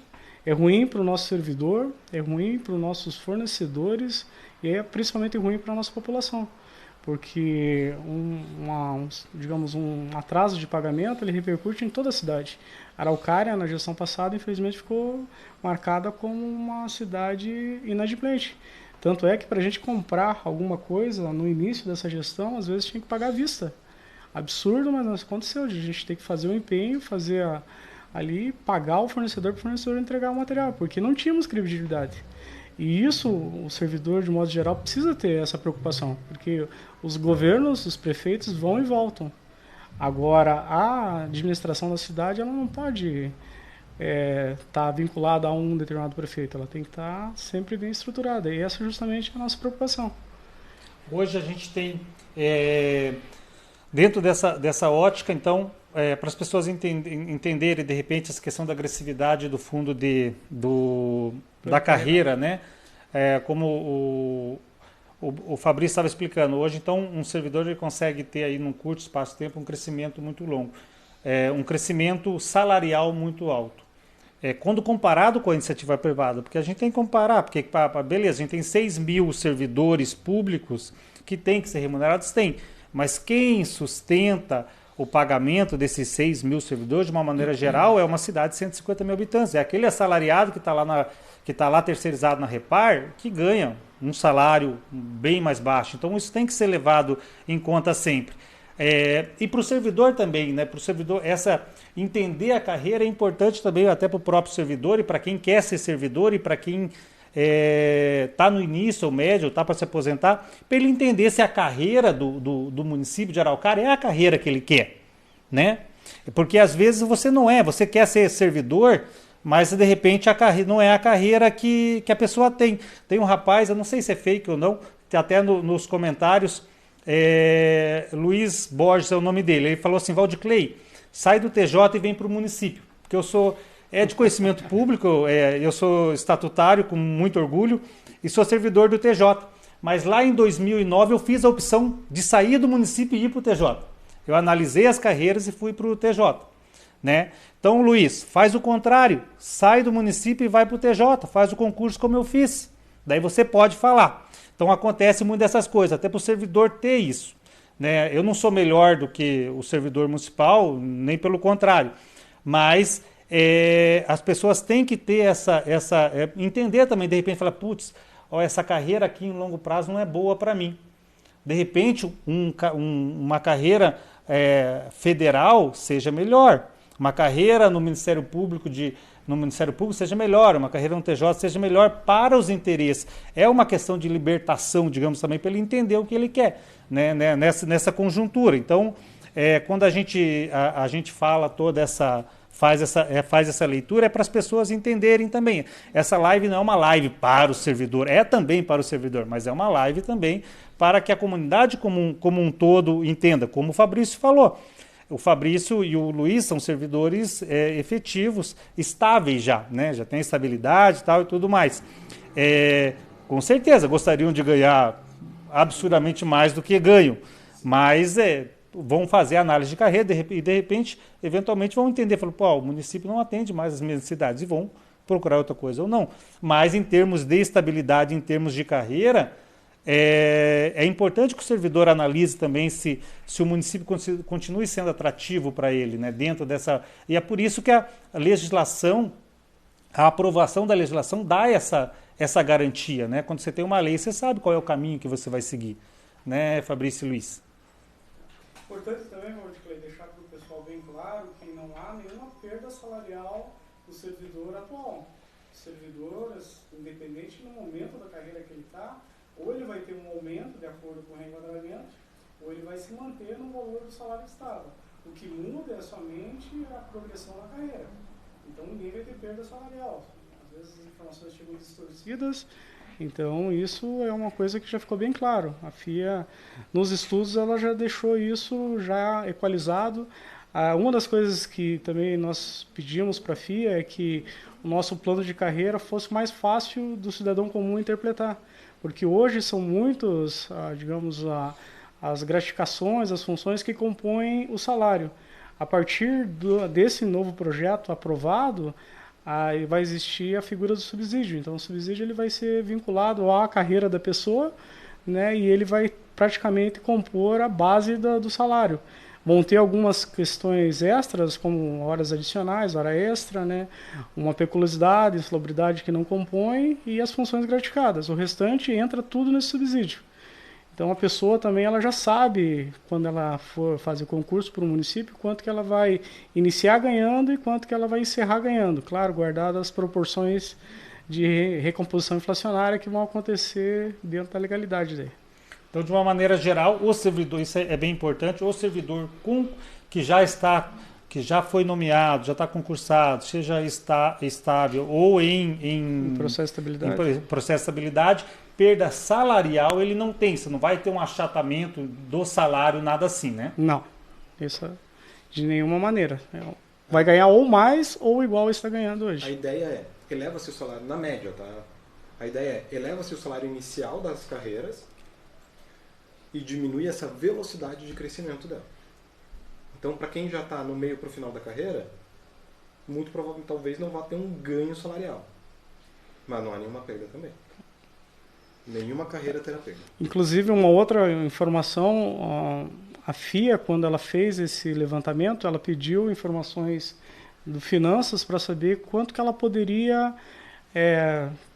Speaker 3: É ruim para o nosso servidor, é ruim para os nossos fornecedores e é principalmente ruim para a nossa população. Porque digamos, um atraso de pagamento ele repercute em toda a cidade. Araucária, na gestão passada, infelizmente ficou marcada como uma cidade inadimplente. Tanto é que para a gente comprar alguma coisa no início dessa gestão, às vezes tinha que pagar à vista. Absurdo, mas não aconteceu. A gente tem que fazer o empenho, ali, pagar o fornecedor para o fornecedor entregar o material, porque não tínhamos credibilidade. E isso, o servidor, de modo geral, precisa ter essa preocupação, porque os governos, os prefeitos vão e voltam. Agora, a administração da cidade ela não pode estar vinculada a um determinado prefeito, ela tem que estar sempre bem estruturada, e essa é justamente a nossa preocupação.
Speaker 2: Hoje a gente tem, dentro dessa ótica, então, para as pessoas entenderem, de repente, essa questão da agressividade do fundo da carreira, né? Como o Fabrício estava explicando, hoje, então, um servidor ele consegue ter aí, num curto espaço de tempo, um crescimento muito longo, um crescimento salarial muito alto. Quando comparado com a iniciativa privada, porque a gente tem que comparar, porque, beleza, a gente tem 6 mil servidores públicos que têm que ser remunerados, mas quem sustenta o pagamento desses 6 mil servidores, de uma maneira geral, é uma cidade de 150 mil habitantes. É aquele assalariado que está lá terceirizado na Repar, que ganha um salário bem mais baixo. Então, isso tem que ser levado em conta sempre. E para o servidor também, né? Para o servidor, entender a carreira é importante também até para o próprio servidor e para quem quer ser servidor e para quem está no início ou médio, está para se aposentar, para ele entender se a carreira do município de Araucária é a carreira que ele quer, né? Porque às vezes você quer ser servidor, mas de repente a carreira não é a carreira que a pessoa tem. Tem um rapaz, eu não sei se é fake ou não, até nos comentários, Luiz Borges é o nome dele, ele falou assim: Valdiclei, sai do TJ e vem para o município, porque eu sou de conhecimento público, eu sou estatutário com muito orgulho e sou servidor do TJ, mas lá em 2009 eu fiz a opção de sair do município e ir para o TJ. Eu analisei as carreiras e fui para o TJ, né? Então, Luiz, faz o contrário, sai do município e vai para o TJ, faz o concurso como eu fiz, daí você pode falar. Então acontece muito dessas coisas, até para o servidor ter isso, né? Eu não sou melhor do que o servidor municipal, nem pelo contrário, mas as pessoas têm que ter entender também, de repente, falar, putz, essa carreira aqui em longo prazo não é boa para mim. De repente, uma carreira federal seja melhor, uma carreira no Ministério Público seja melhor, uma carreira no TJ seja melhor para os interesses. É uma questão de libertação, digamos, também, para ele entender o que ele quer, né, nessa conjuntura. Então, quando a gente fala toda essa... faz essa leitura, é para as pessoas entenderem também. Essa live não é uma live para o servidor, é também para o servidor, mas é uma live também para que a comunidade como um todo entenda, como o Fabrício falou. O Fabrício e o Luiz são servidores efetivos, estáveis já, né? Já tem estabilidade e tudo mais. Com certeza gostariam de ganhar absurdamente mais do que ganham, mas vão fazer análise de carreira e de repente, eventualmente vão entender, falam, pô, o município não atende mais as minhas necessidades e vão procurar outra coisa ou não. Mas em termos de estabilidade, em termos de carreira, é importante que o servidor analise também se o município continue sendo atrativo para ele, né, dentro dessa... E é por isso que a legislação, a aprovação da legislação dá essa garantia, né? Quando você tem uma lei, você sabe qual é o caminho que você vai seguir, né, Fabrício e Luiz?
Speaker 3: Importante também, Valdiclei, deixar para o pessoal bem claro que não há nenhuma perda salarial do servidor atual. Servidores, independente do momento da carreira que ele está, ou ele vai ter um aumento de acordo com o reenquadramento, ou ele vai se manter no valor do salário que estava. O que muda é somente a progressão na carreira. Então ninguém vai ter perda salarial. Às vezes as informações chegam distorcidas. Então, isso é uma coisa que já ficou bem claro. A FIA, nos estudos, ela já deixou isso já equalizado. Uma das coisas que também nós pedimos para a FIA é que o nosso plano de carreira fosse mais fácil do cidadão comum interpretar. Porque hoje são muitos, digamos, as gratificações, as funções que compõem o salário. A partir desse novo projeto aprovado, aí vai existir a figura do subsídio. Então, o subsídio ele vai ser vinculado à carreira da pessoa, né, e ele vai praticamente compor a base do salário. Vão ter algumas questões extras, como horas adicionais, hora extra, né, uma peculiaridade, insalubridade que não compõe e as funções gratificadas. O restante entra tudo nesse subsídio. Então, a pessoa também ela já sabe, quando ela for fazer concurso para o município, quanto que ela vai iniciar ganhando e quanto que ela vai encerrar ganhando. Claro, guardadas as proporções de recomposição inflacionária que vão acontecer dentro da legalidade daí.
Speaker 2: Então, de uma maneira geral, o servidor, isso é bem importante, o servidor que já foi nomeado, já está concursado, seja estável ou em
Speaker 3: processo
Speaker 2: de estabilidade, perda salarial ele não tem, você não vai ter um achatamento do salário, nada assim, né?
Speaker 3: Não, isso de nenhuma maneira. Vai ganhar ou mais ou igual está ganhando hoje.
Speaker 1: A ideia é, eleva-se o salário, na média, tá? A ideia é, eleva-se o salário inicial das carreiras e diminui essa velocidade de crescimento dela. Então, para quem já está no meio para o final da carreira, muito provavelmente talvez não vá ter um ganho salarial. Mas não há nenhuma perda também. Nenhuma carreira terá perda.
Speaker 3: Inclusive, uma outra informação, a FIA, quando ela fez esse levantamento, ela pediu informações do Finanças para saber quanto que ela poderia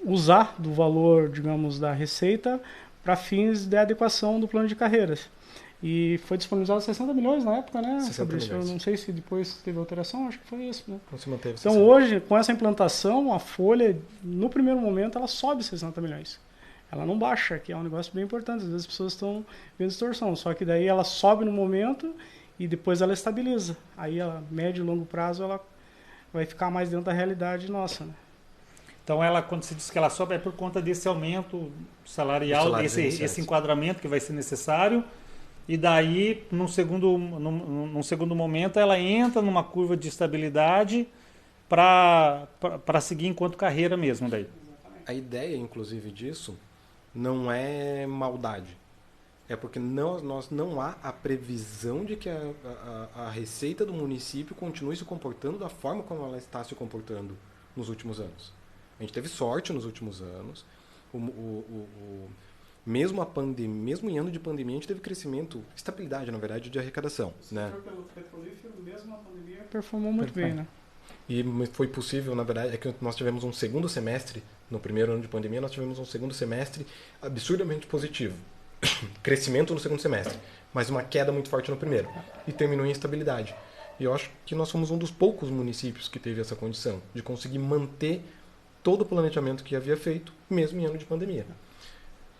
Speaker 3: usar do valor, digamos, da receita para fins de adequação do plano de carreiras. E foi disponibilizado 60 milhões na época, né?
Speaker 1: 60 milhões.
Speaker 3: Eu não sei se depois teve alteração, acho que foi isso, né?
Speaker 1: Não se manteve.
Speaker 3: Então hoje, com essa implantação, a folha, no primeiro momento, ela sobe 60 milhões. Ela não baixa, que é um negócio bem importante. Às vezes as pessoas estão vendo distorção. Só que daí ela sobe no momento e depois ela estabiliza. Aí a médio e longo prazo ela vai ficar mais dentro da realidade nossa, né?
Speaker 2: Então, ela, quando se diz que ela sobe, é por conta desse aumento salarial, esse enquadramento que vai ser necessário. E daí, num segundo momento, ela entra numa curva de estabilidade para seguir enquanto carreira mesmo. Daí.
Speaker 1: A ideia, inclusive, disso não é maldade. É porque nós não há a previsão de que a receita do município continue se comportando da forma como ela está se comportando nos últimos anos. A gente teve sorte nos últimos anos. Mesmo em ano de pandemia, a gente teve crescimento, estabilidade, na verdade, de arrecadação. Né?
Speaker 3: Pelo petrolífero, mesmo a pandemia performou muito bem, né?
Speaker 1: E foi possível, na verdade, é que nós tivemos um segundo semestre, no primeiro ano de pandemia, nós tivemos um segundo semestre absurdamente positivo. Crescimento no segundo semestre, mas uma queda muito forte no primeiro. E terminou em estabilidade. E eu acho que nós fomos um dos poucos municípios que teve essa condição, de conseguir manter todo o planejamento que havia feito, mesmo em ano de pandemia.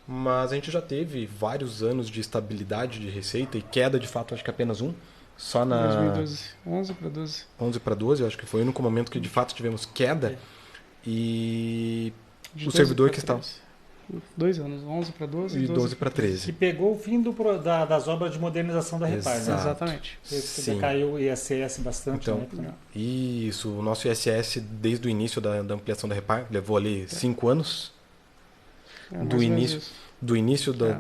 Speaker 1: Mas a gente já teve vários anos de estabilidade de receita e queda, de fato, acho que apenas um. Só na
Speaker 3: 2012, 11 para 12.
Speaker 1: 11 para 12, eu acho que foi o único momento que de fato tivemos queda. E
Speaker 3: De
Speaker 1: o servidor que
Speaker 3: 13.
Speaker 1: estava...
Speaker 3: 2 anos, 11 para 12
Speaker 1: E 12 para 13.
Speaker 2: Que pegou o fim das obras de modernização da Repar, né?
Speaker 3: Exatamente.
Speaker 2: Você caiu o ISS bastante.
Speaker 1: Então,
Speaker 2: né?
Speaker 1: Isso, o nosso ISS, desde o início da ampliação da Repar, levou ali 5 anos. Do início da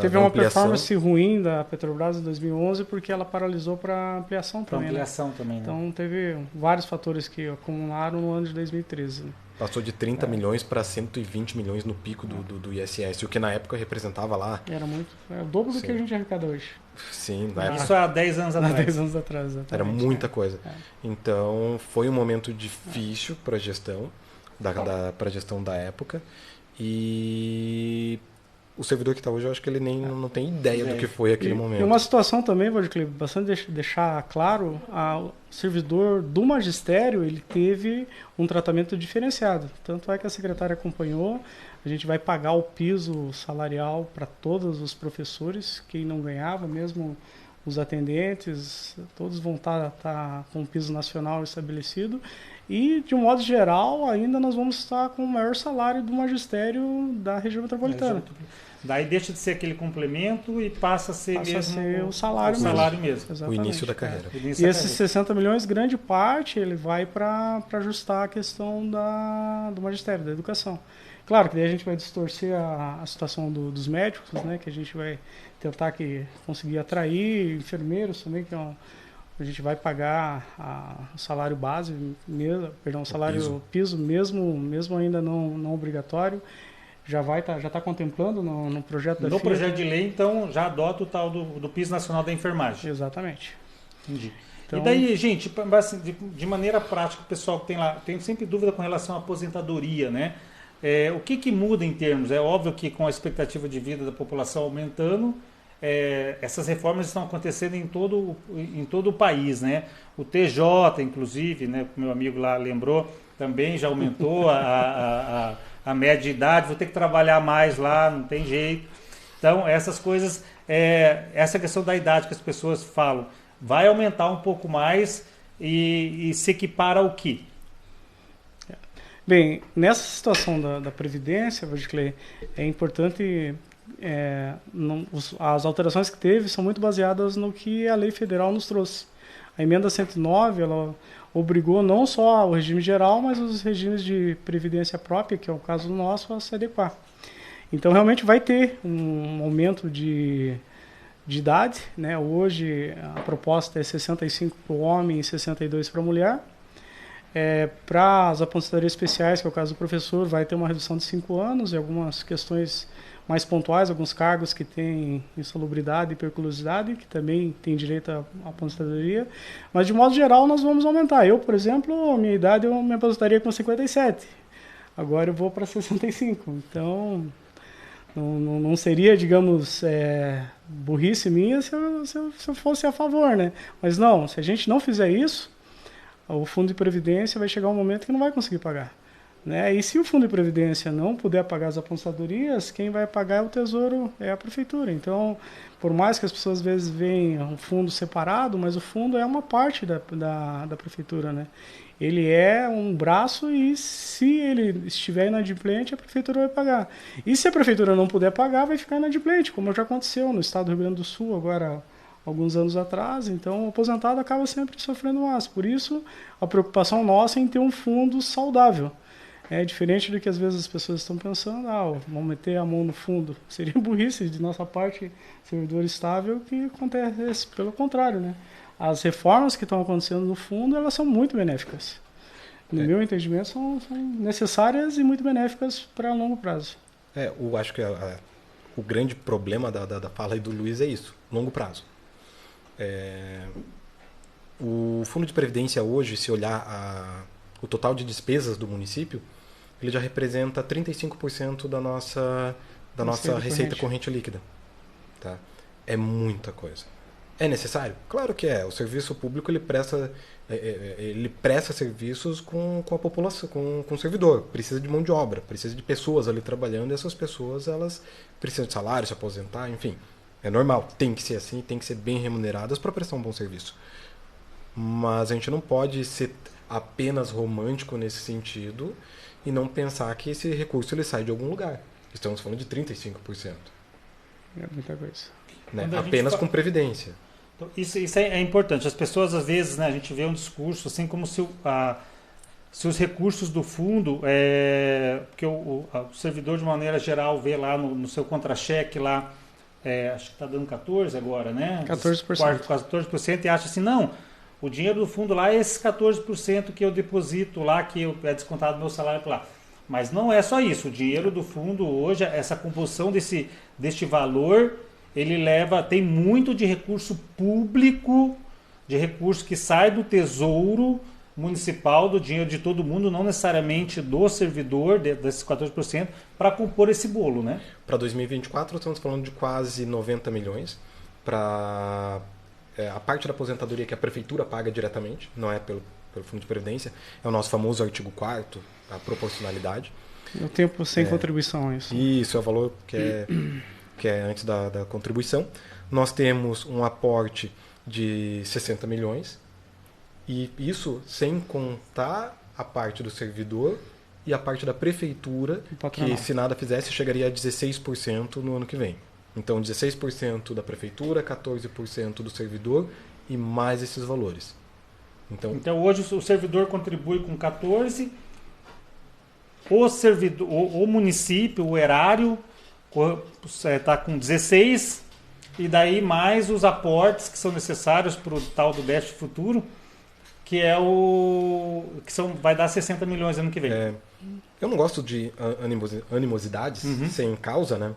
Speaker 3: teve uma
Speaker 1: ampliação.
Speaker 3: performance ruim da Petrobras em 2011 porque ela paralisou para ampliação também.
Speaker 2: Ampliação também, né?
Speaker 3: Então teve vários fatores que acumularam no ano de 2013. Né?
Speaker 1: Passou de 30 milhões para 120 milhões no pico do ISS, o que na época representava lá...
Speaker 3: Era o dobro do que a gente arrecada hoje.
Speaker 1: Sim, na época...
Speaker 2: Isso há 10 anos atrás.
Speaker 3: 10 anos atrás, exatamente.
Speaker 1: Era muita coisa. Então, foi um momento difícil para a gestão, para a gestão da época. E o servidor que está hoje, eu acho que ele nem não tem ideia do que foi aquele momento.
Speaker 3: E uma situação também, Valdeclé, bastante deixar claro, o servidor do magistério, ele teve um tratamento diferenciado. Tanto é que a secretária acompanhou, a gente vai pagar o piso salarial para todos os professores, quem não ganhava, mesmo os atendentes, todos vão estar com o piso nacional estabelecido. E, de um modo geral, ainda nós vamos estar com o maior salário do magistério da região metropolitana.
Speaker 2: Daí deixa de ser aquele complemento e passa a ser
Speaker 3: o salário
Speaker 2: mesmo.
Speaker 1: O início da carreira.
Speaker 3: E esses 60 milhões, grande parte, ele vai para ajustar a questão do magistério, da educação. Claro que daí a gente vai distorcer a situação dos médicos, né, que a gente vai tentar conseguir atrair enfermeiros também, que a gente vai pagar o salário base, o salário piso mesmo ainda não obrigatório. Já está contemplando no projeto da FIA.
Speaker 2: No projeto de lei, então, já adota o tal do piso nacional da enfermagem.
Speaker 3: Exatamente.
Speaker 2: Entendi. Então, e daí, gente, assim, de maneira prática, o pessoal que tem lá, tem sempre dúvida com relação à aposentadoria, né? O que muda em termos? É óbvio que com a expectativa de vida da população aumentando, essas reformas estão acontecendo em todo o país, né? O TJ, inclusive, né, que o meu amigo lá lembrou, também já aumentou a média de idade, vou ter que trabalhar mais lá, não tem jeito. Então, essas coisas, essa questão da idade que as pessoas falam, vai aumentar um pouco mais e se equipara ao quê?
Speaker 3: Bem, nessa situação da Previdência, Valdeclé, é importante... as alterações que teve são muito baseadas no que a lei federal nos trouxe. A emenda 109, ela obrigou não só o regime geral, mas os regimes de previdência própria, que é o caso nosso, a se adequar. Então, realmente vai ter um aumento de idade, né? Hoje, a proposta é 65 para o homem e 62 para a mulher. Para as aposentadorias especiais, que é o caso do professor, vai ter uma redução de 5 anos e algumas questões mais pontuais, alguns cargos que têm insalubridade e periculosidade, que também têm direito à aposentadoria. Mas, de modo geral, nós vamos aumentar. Eu, por exemplo, a minha idade, eu me aposentaria com 57. Agora eu vou para 65. Então, não seria, digamos, burrice minha se eu fosse a favor, né? Mas não, se a gente não fizer isso, o fundo de previdência vai chegar um momento que não vai conseguir pagar, né? E se o fundo de previdência não puder pagar as aposentadorias, quem vai pagar é o Tesouro, é a prefeitura. Então, por mais que as pessoas às vezes veem um fundo separado, mas o fundo é uma parte da prefeitura, né? Ele é um braço e se ele estiver inadimplente, a prefeitura vai pagar. E se a prefeitura não puder pagar, vai ficar inadimplente, como já aconteceu no estado do Rio Grande do Sul agora, alguns anos atrás. Então, o aposentado acaba sempre sofrendo mais. Por isso, a preocupação nossa é em ter um fundo saudável. É diferente do que às vezes as pessoas estão pensando, vamos meter a mão no fundo. Seria burrice de nossa parte, servidor estável, que acontece pelo contrário, né? As reformas que estão acontecendo no fundo, elas são muito benéficas. No meu entendimento, são necessárias e muito benéficas para longo prazo.
Speaker 1: Eu acho que o grande problema da fala aí do Luiz é isso, longo prazo. O Fundo de Previdência hoje, se olhar o total de despesas do município, ele já representa 35% da nossa receita corrente líquida. Tá? É muita coisa. É necessário? Claro que é. O serviço público ele presta serviços com a população, com o servidor. Precisa de mão de obra, precisa de pessoas ali trabalhando, e essas pessoas elas precisam de salário, se aposentar, enfim. É normal, tem que ser assim, tem que ser bem remuneradas para prestar um bom serviço. Mas a gente não pode ser apenas romântico nesse sentido e não pensar que esse recurso ele sai de algum lugar. Estamos falando de 35%.
Speaker 3: É muita coisa.
Speaker 1: Né? Apenas com previdência.
Speaker 2: Isso é importante. As pessoas, às vezes, né, a gente vê um discurso assim como se os recursos do fundo, porque o servidor, de maneira geral, vê lá no seu contra-cheque, lá, acho que está dando 14% agora, né?
Speaker 3: 14%.
Speaker 2: 14%, e acha assim, não, o dinheiro do fundo lá é esses 14% que eu deposito lá, que é descontado do meu salário lá. Mas não é só isso. O dinheiro do fundo hoje, essa composição deste valor, ele tem muito de recurso público, de recurso que sai do tesouro municipal, do dinheiro de todo mundo, não necessariamente do servidor, desses 14%, para compor esse bolo, né?
Speaker 1: Para 2024, estamos falando de quase 90 milhões para a parte da aposentadoria que a prefeitura paga diretamente, não é pelo Fundo de Previdência, é o nosso famoso artigo 4º, a proporcionalidade.
Speaker 3: O tempo sem contribuição, isso.
Speaker 1: Isso, é o valor que é antes da contribuição. Nós temos um aporte de 60 milhões, e isso sem contar a parte do servidor e a parte da prefeitura, que se nada fizesse chegaria a 16% no ano que vem. Então 16% da prefeitura, 14% do servidor e mais esses valores.
Speaker 2: Então hoje o servidor contribui com 14%, o município, o erário, está com 16%, e daí mais os aportes que são necessários para o tal do déficit futuro, que vai dar 60 milhões ano que vem.
Speaker 1: Eu não gosto de animosidades sem causa, né?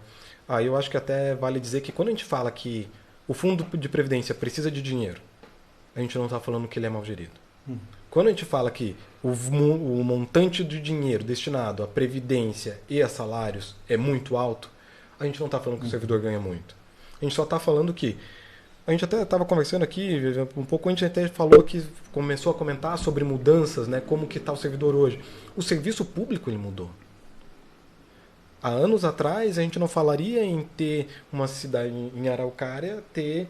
Speaker 1: Aí eu acho que até vale dizer que quando a gente fala que o Fundo de Previdência precisa de dinheiro, a gente não está falando que ele é mal gerido. Quando a gente fala que o montante de dinheiro destinado à previdência e a salários é muito alto, a gente não está falando que o servidor ganha muito. A gente só está falando que... A gente até estava conversando aqui, um pouco antes a gente até falou que começou a comentar sobre mudanças, né? Como que está o servidor hoje. O serviço público ele mudou. Há anos atrás a gente não falaria em ter uma cidade em Araucária, ter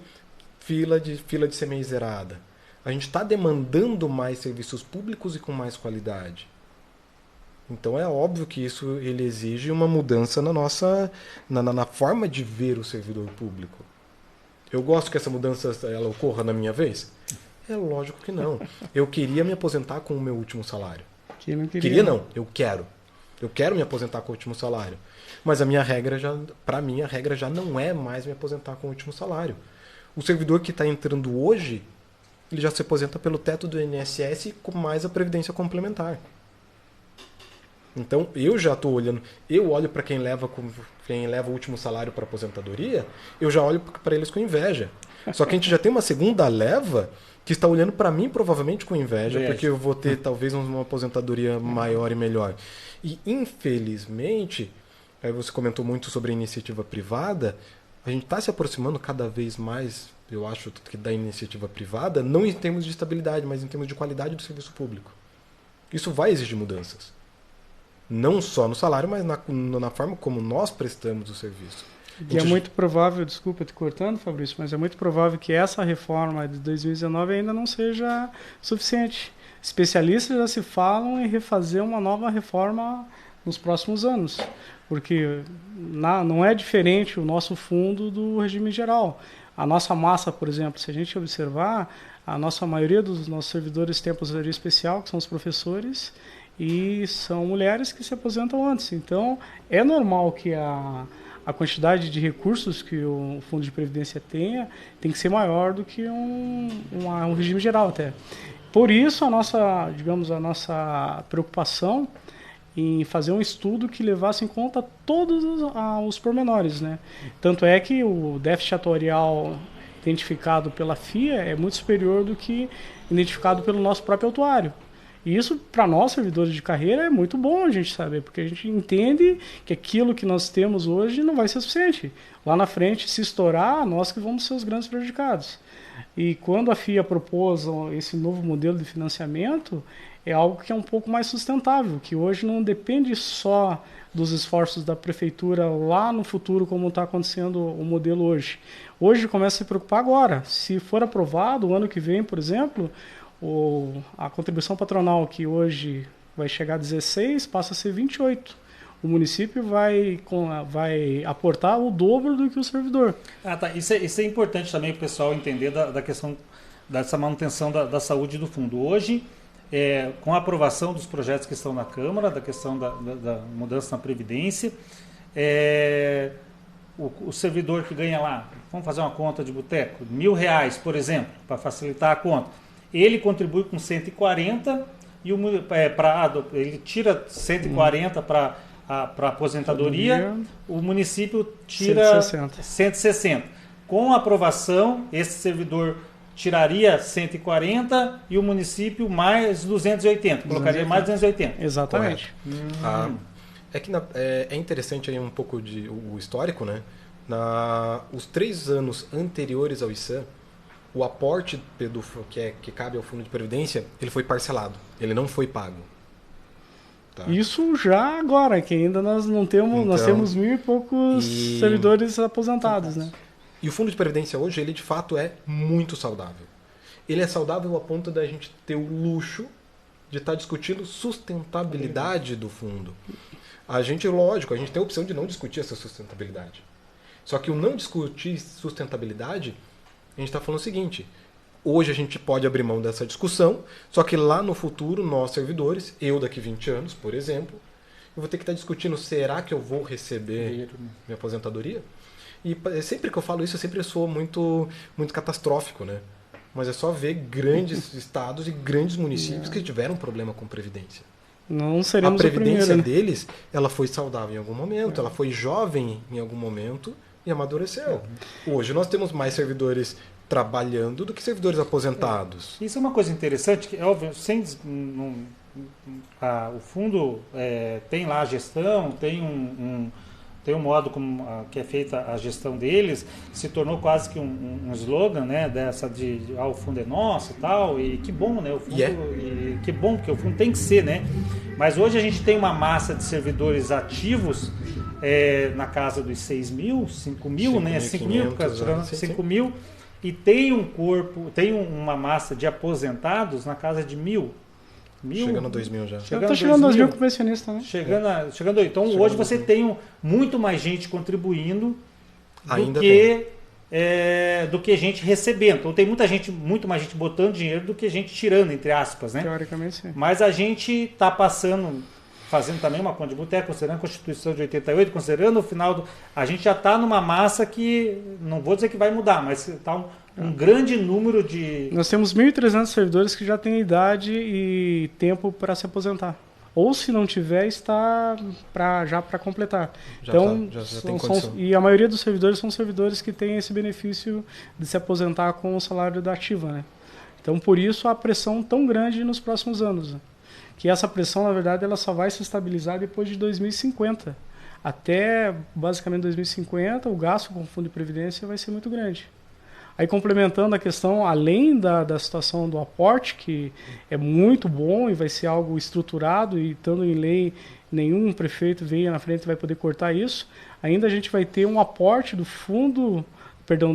Speaker 1: fila de CMEI zerada. A gente está demandando mais serviços públicos e com mais qualidade. Então é óbvio que isso ele exige uma mudança na forma de ver o servidor público. Eu gosto que essa mudança ela ocorra na minha vez? É lógico que não. Eu queria me aposentar com o meu último salário. Queria não, eu quero. Eu quero me aposentar com o último salário. Mas para mim a regra já não é mais me aposentar com o último salário. O servidor que está entrando hoje, ele já se aposenta pelo teto do INSS com mais a previdência complementar. Então eu já estou olhando, eu olho para quem leva o último salário para aposentadoria, eu já olho para eles com inveja. Só que a gente já tem uma segunda leva que está olhando para mim provavelmente com inveja, porque eu vou ter talvez uma aposentadoria maior e melhor. E infelizmente, aí você comentou muito sobre a iniciativa privada, A gente está se aproximando cada vez mais, eu acho, que da iniciativa privada, não em termos de estabilidade, mas em termos de qualidade do serviço público. Isso vai exigir mudanças. Não só no salário, mas na forma como nós prestamos o serviço.
Speaker 3: E é muito provável, desculpa te cortando, Fabrício, mas é muito provável que essa reforma de 2019 ainda não seja suficiente. Especialistas já se falam em refazer uma nova reforma nos próximos anos, porque não é diferente o nosso fundo do regime geral. A nossa massa, por exemplo, se a gente observar, a maioria dos nossos servidores tem aposentadoria especial, que são os professores, e são mulheres que se aposentam antes. Então, é normal que a quantidade de recursos que o Fundo de Previdência tem que ser maior do que um regime geral até. Por isso, a nossa preocupação em fazer um estudo que levasse em conta todos os pormenores, né? Tanto é que o déficit atuarial identificado pela FIA é muito superior do que identificado pelo nosso próprio atuário. E isso, para nós, servidores de carreira, é muito bom a gente saber, porque a gente entende que aquilo que nós temos hoje não vai ser suficiente. Lá na frente, se estourar, nós que vamos ser os grandes prejudicados. E quando a FIA propôs esse novo modelo de financiamento, é algo que é um pouco mais sustentável, que hoje não depende só dos esforços da prefeitura lá no futuro, como está acontecendo o modelo hoje. Hoje começa a se preocupar agora. Se for aprovado, o ano que vem, por exemplo, a contribuição patronal, que hoje vai chegar a 16, passa a ser 28. O município vai aportar o dobro do que o servidor.
Speaker 2: Tá. Isso é importante também para o pessoal entender da questão dessa manutenção da saúde do fundo. Hoje, com a aprovação dos projetos que estão na Câmara, da questão da mudança na Previdência, o servidor que ganha lá, vamos fazer uma conta de boteco, R$1.000, por exemplo, para facilitar a conta, ele contribui com 140 e ele tira 140 para aposentadoria, o município tira 160. Com a aprovação, esse servidor tiraria 140 e o município mais 280, colocaria mais 280.
Speaker 3: Exatamente.
Speaker 1: É que é interessante aí um pouco o histórico, né? Os 3 anos anteriores ao ISAM, o aporte que cabe ao Fundo de Previdência, ele foi parcelado, ele não foi pago. Tá?
Speaker 3: Isso já agora, que ainda nós não temos, então, nós temos 1.000 e poucos servidores aposentados, né?
Speaker 1: E o Fundo de Previdência hoje, ele de fato é muito saudável. Ele é saudável a ponto da gente ter o luxo de estar discutindo sustentabilidade do fundo. Lógico, a gente tem a opção de não discutir essa sustentabilidade. Só que o não discutir sustentabilidade, a gente está falando o seguinte: hoje a gente pode abrir mão dessa discussão, só que lá no futuro, nós servidores, eu daqui 20 anos, por exemplo, eu vou ter que estar discutindo, será que eu vou receber minha aposentadoria? E sempre que eu falo isso, eu sempre sou muito, muito catastrófico, né? Mas é só ver grandes estados e grandes municípios que tiveram problema com previdência.
Speaker 3: Não seremos
Speaker 1: a previdência deles, ela foi saudável em algum momento, ela foi jovem em algum momento e amadureceu. Hoje nós temos mais servidores trabalhando do que servidores aposentados.
Speaker 2: Isso é uma coisa interessante, que é óbvio, o fundo tem lá a gestão, tem um modo que é feita a gestão deles, se tornou quase que um slogan, né, dessa o fundo é nosso e tal, e que bom, né, o fundo, e que bom, porque o fundo tem que ser, né, mas hoje a gente tem uma massa de servidores ativos na casa dos 6.000, 5.000, né, 5.000, e tem uma massa de aposentados na casa de 1.000.
Speaker 1: Chegando a 2.000 já.
Speaker 3: Está chegando a 2.000 com pensionista, né?
Speaker 2: Então hoje você tem muito mais gente contribuindo do que gente recebendo. Então tem muito mais gente botando dinheiro do que gente tirando, entre aspas, né?
Speaker 3: Teoricamente, sim.
Speaker 2: Mas a gente está fazendo também uma conta de boteco, considerando a Constituição de 88, considerando o final a gente já está numa massa que, não vou dizer que vai mudar, mas está um grande número de...
Speaker 3: Nós temos 1.300 servidores que já têm idade e tempo para se aposentar. Ou, se não tiver, está já para completar. Já tem condição. E a maioria dos servidores são servidores que têm esse benefício de se aposentar com o salário da ativa, né? Então, por isso, a pressão tão grande nos próximos anos, né? Que essa pressão, na verdade, ela só vai se estabilizar depois de 2050. até basicamente 2050, o gasto com o fundo de previdência vai ser muito grande. Aí complementando a questão, além da situação do aporte, que é muito bom e vai ser algo estruturado e estando em lei, nenhum prefeito venha na frente e vai poder cortar isso, ainda a gente vai ter um aporte do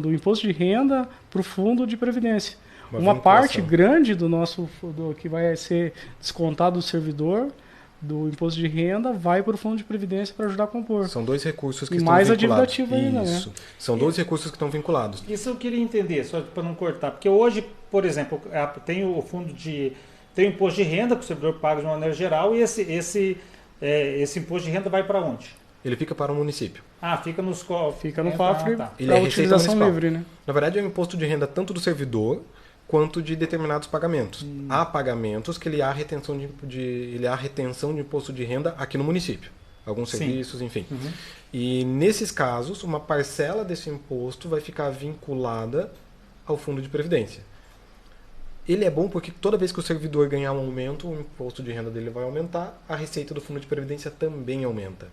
Speaker 3: do imposto de renda para o fundo de previdência. Uma parte grande do que vai ser descontado do servidor, do imposto de renda, vai para o fundo de previdência para ajudar a compor.
Speaker 1: São dois recursos que estão
Speaker 3: mais
Speaker 1: vinculados.
Speaker 3: A dívida ativa ainda,
Speaker 1: Isso.
Speaker 3: Né?
Speaker 1: São dois recursos que estão vinculados.
Speaker 2: Isso eu queria entender, só para não cortar. Porque hoje, por exemplo, tem o fundo tem o imposto de renda que o servidor paga de uma maneira geral e esse imposto de renda vai para onde?
Speaker 1: Ele fica para o município.
Speaker 2: Fica nos cofres.
Speaker 3: Fica no cofre
Speaker 1: Ele
Speaker 3: para
Speaker 1: é
Speaker 3: utilização
Speaker 1: municipal.
Speaker 3: livre, né?
Speaker 1: Na verdade, é um imposto de renda tanto do servidor quanto de determinados pagamentos. Há pagamentos que ele há retenção de imposto de renda aqui no município. Alguns serviços, enfim. Uhum. E nesses casos, uma parcela desse imposto vai ficar vinculada ao fundo de previdência. Ele é bom porque toda vez que o servidor ganhar um aumento, o imposto de renda dele vai aumentar, a receita do fundo de previdência também aumenta,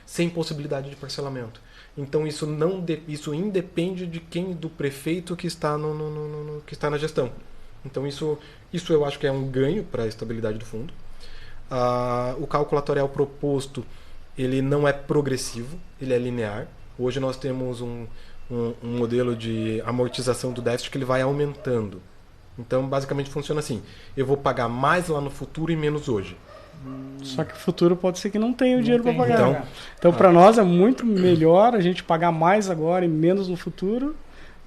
Speaker 1: sem possibilidade de parcelamento. Então isso independe de do prefeito que está que está na gestão. Então isso eu acho que é um ganho para a estabilidade do fundo. O cálculo atuarial proposto, ele não é progressivo, ele é linear. Hoje nós temos um modelo de amortização do déficit que ele vai aumentando. Então basicamente funciona assim: eu vou pagar mais lá no futuro e menos hoje.
Speaker 3: Só que o futuro pode ser que não tenha o dinheiro para pagar.
Speaker 1: Então
Speaker 3: para nós é muito melhor a gente pagar mais agora e menos no futuro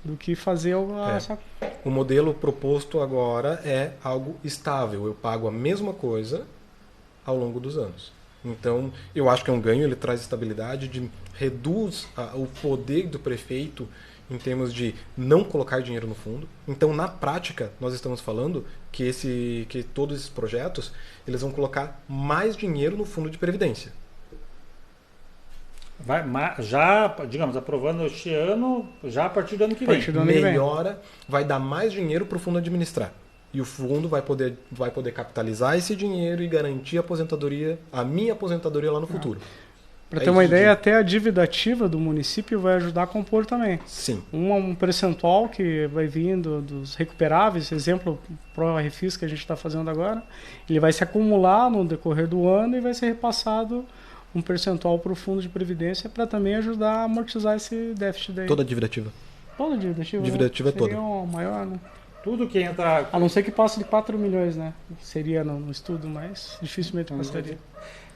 Speaker 3: do que fazer essa...
Speaker 1: O modelo proposto agora é algo estável. Eu pago a mesma coisa ao longo dos anos. Então, eu acho que é um ganho, ele traz estabilidade, reduz o poder do prefeito em termos de não colocar dinheiro no fundo. Então, na prática, nós estamos falando que todos esses projetos eles vão colocar mais dinheiro no fundo de previdência.
Speaker 2: Já, digamos, aprovando este ano, já a partir do ano que vem.
Speaker 1: Melhora, vai dar mais dinheiro para o fundo administrar. E o fundo vai poder capitalizar esse dinheiro e garantir a minha aposentadoria lá no futuro.
Speaker 3: Para ter uma ideia, até a dívida ativa do município vai ajudar a compor também.
Speaker 1: Sim.
Speaker 3: Um percentual que vai vindo dos recuperáveis, exemplo, pro refis que a gente está fazendo agora, ele vai se acumular no decorrer do ano e vai ser repassado um percentual para o fundo de previdência para também ajudar a amortizar esse déficit daí.
Speaker 1: Toda a dívida ativa.
Speaker 3: Toda a dívida ativa.
Speaker 1: Dívida ativa é toda.
Speaker 3: Seria o maior, né?
Speaker 2: Tudo que entra...
Speaker 3: A não ser que passe de 4 milhões, né? Seria no estudo, mas dificilmente passaria.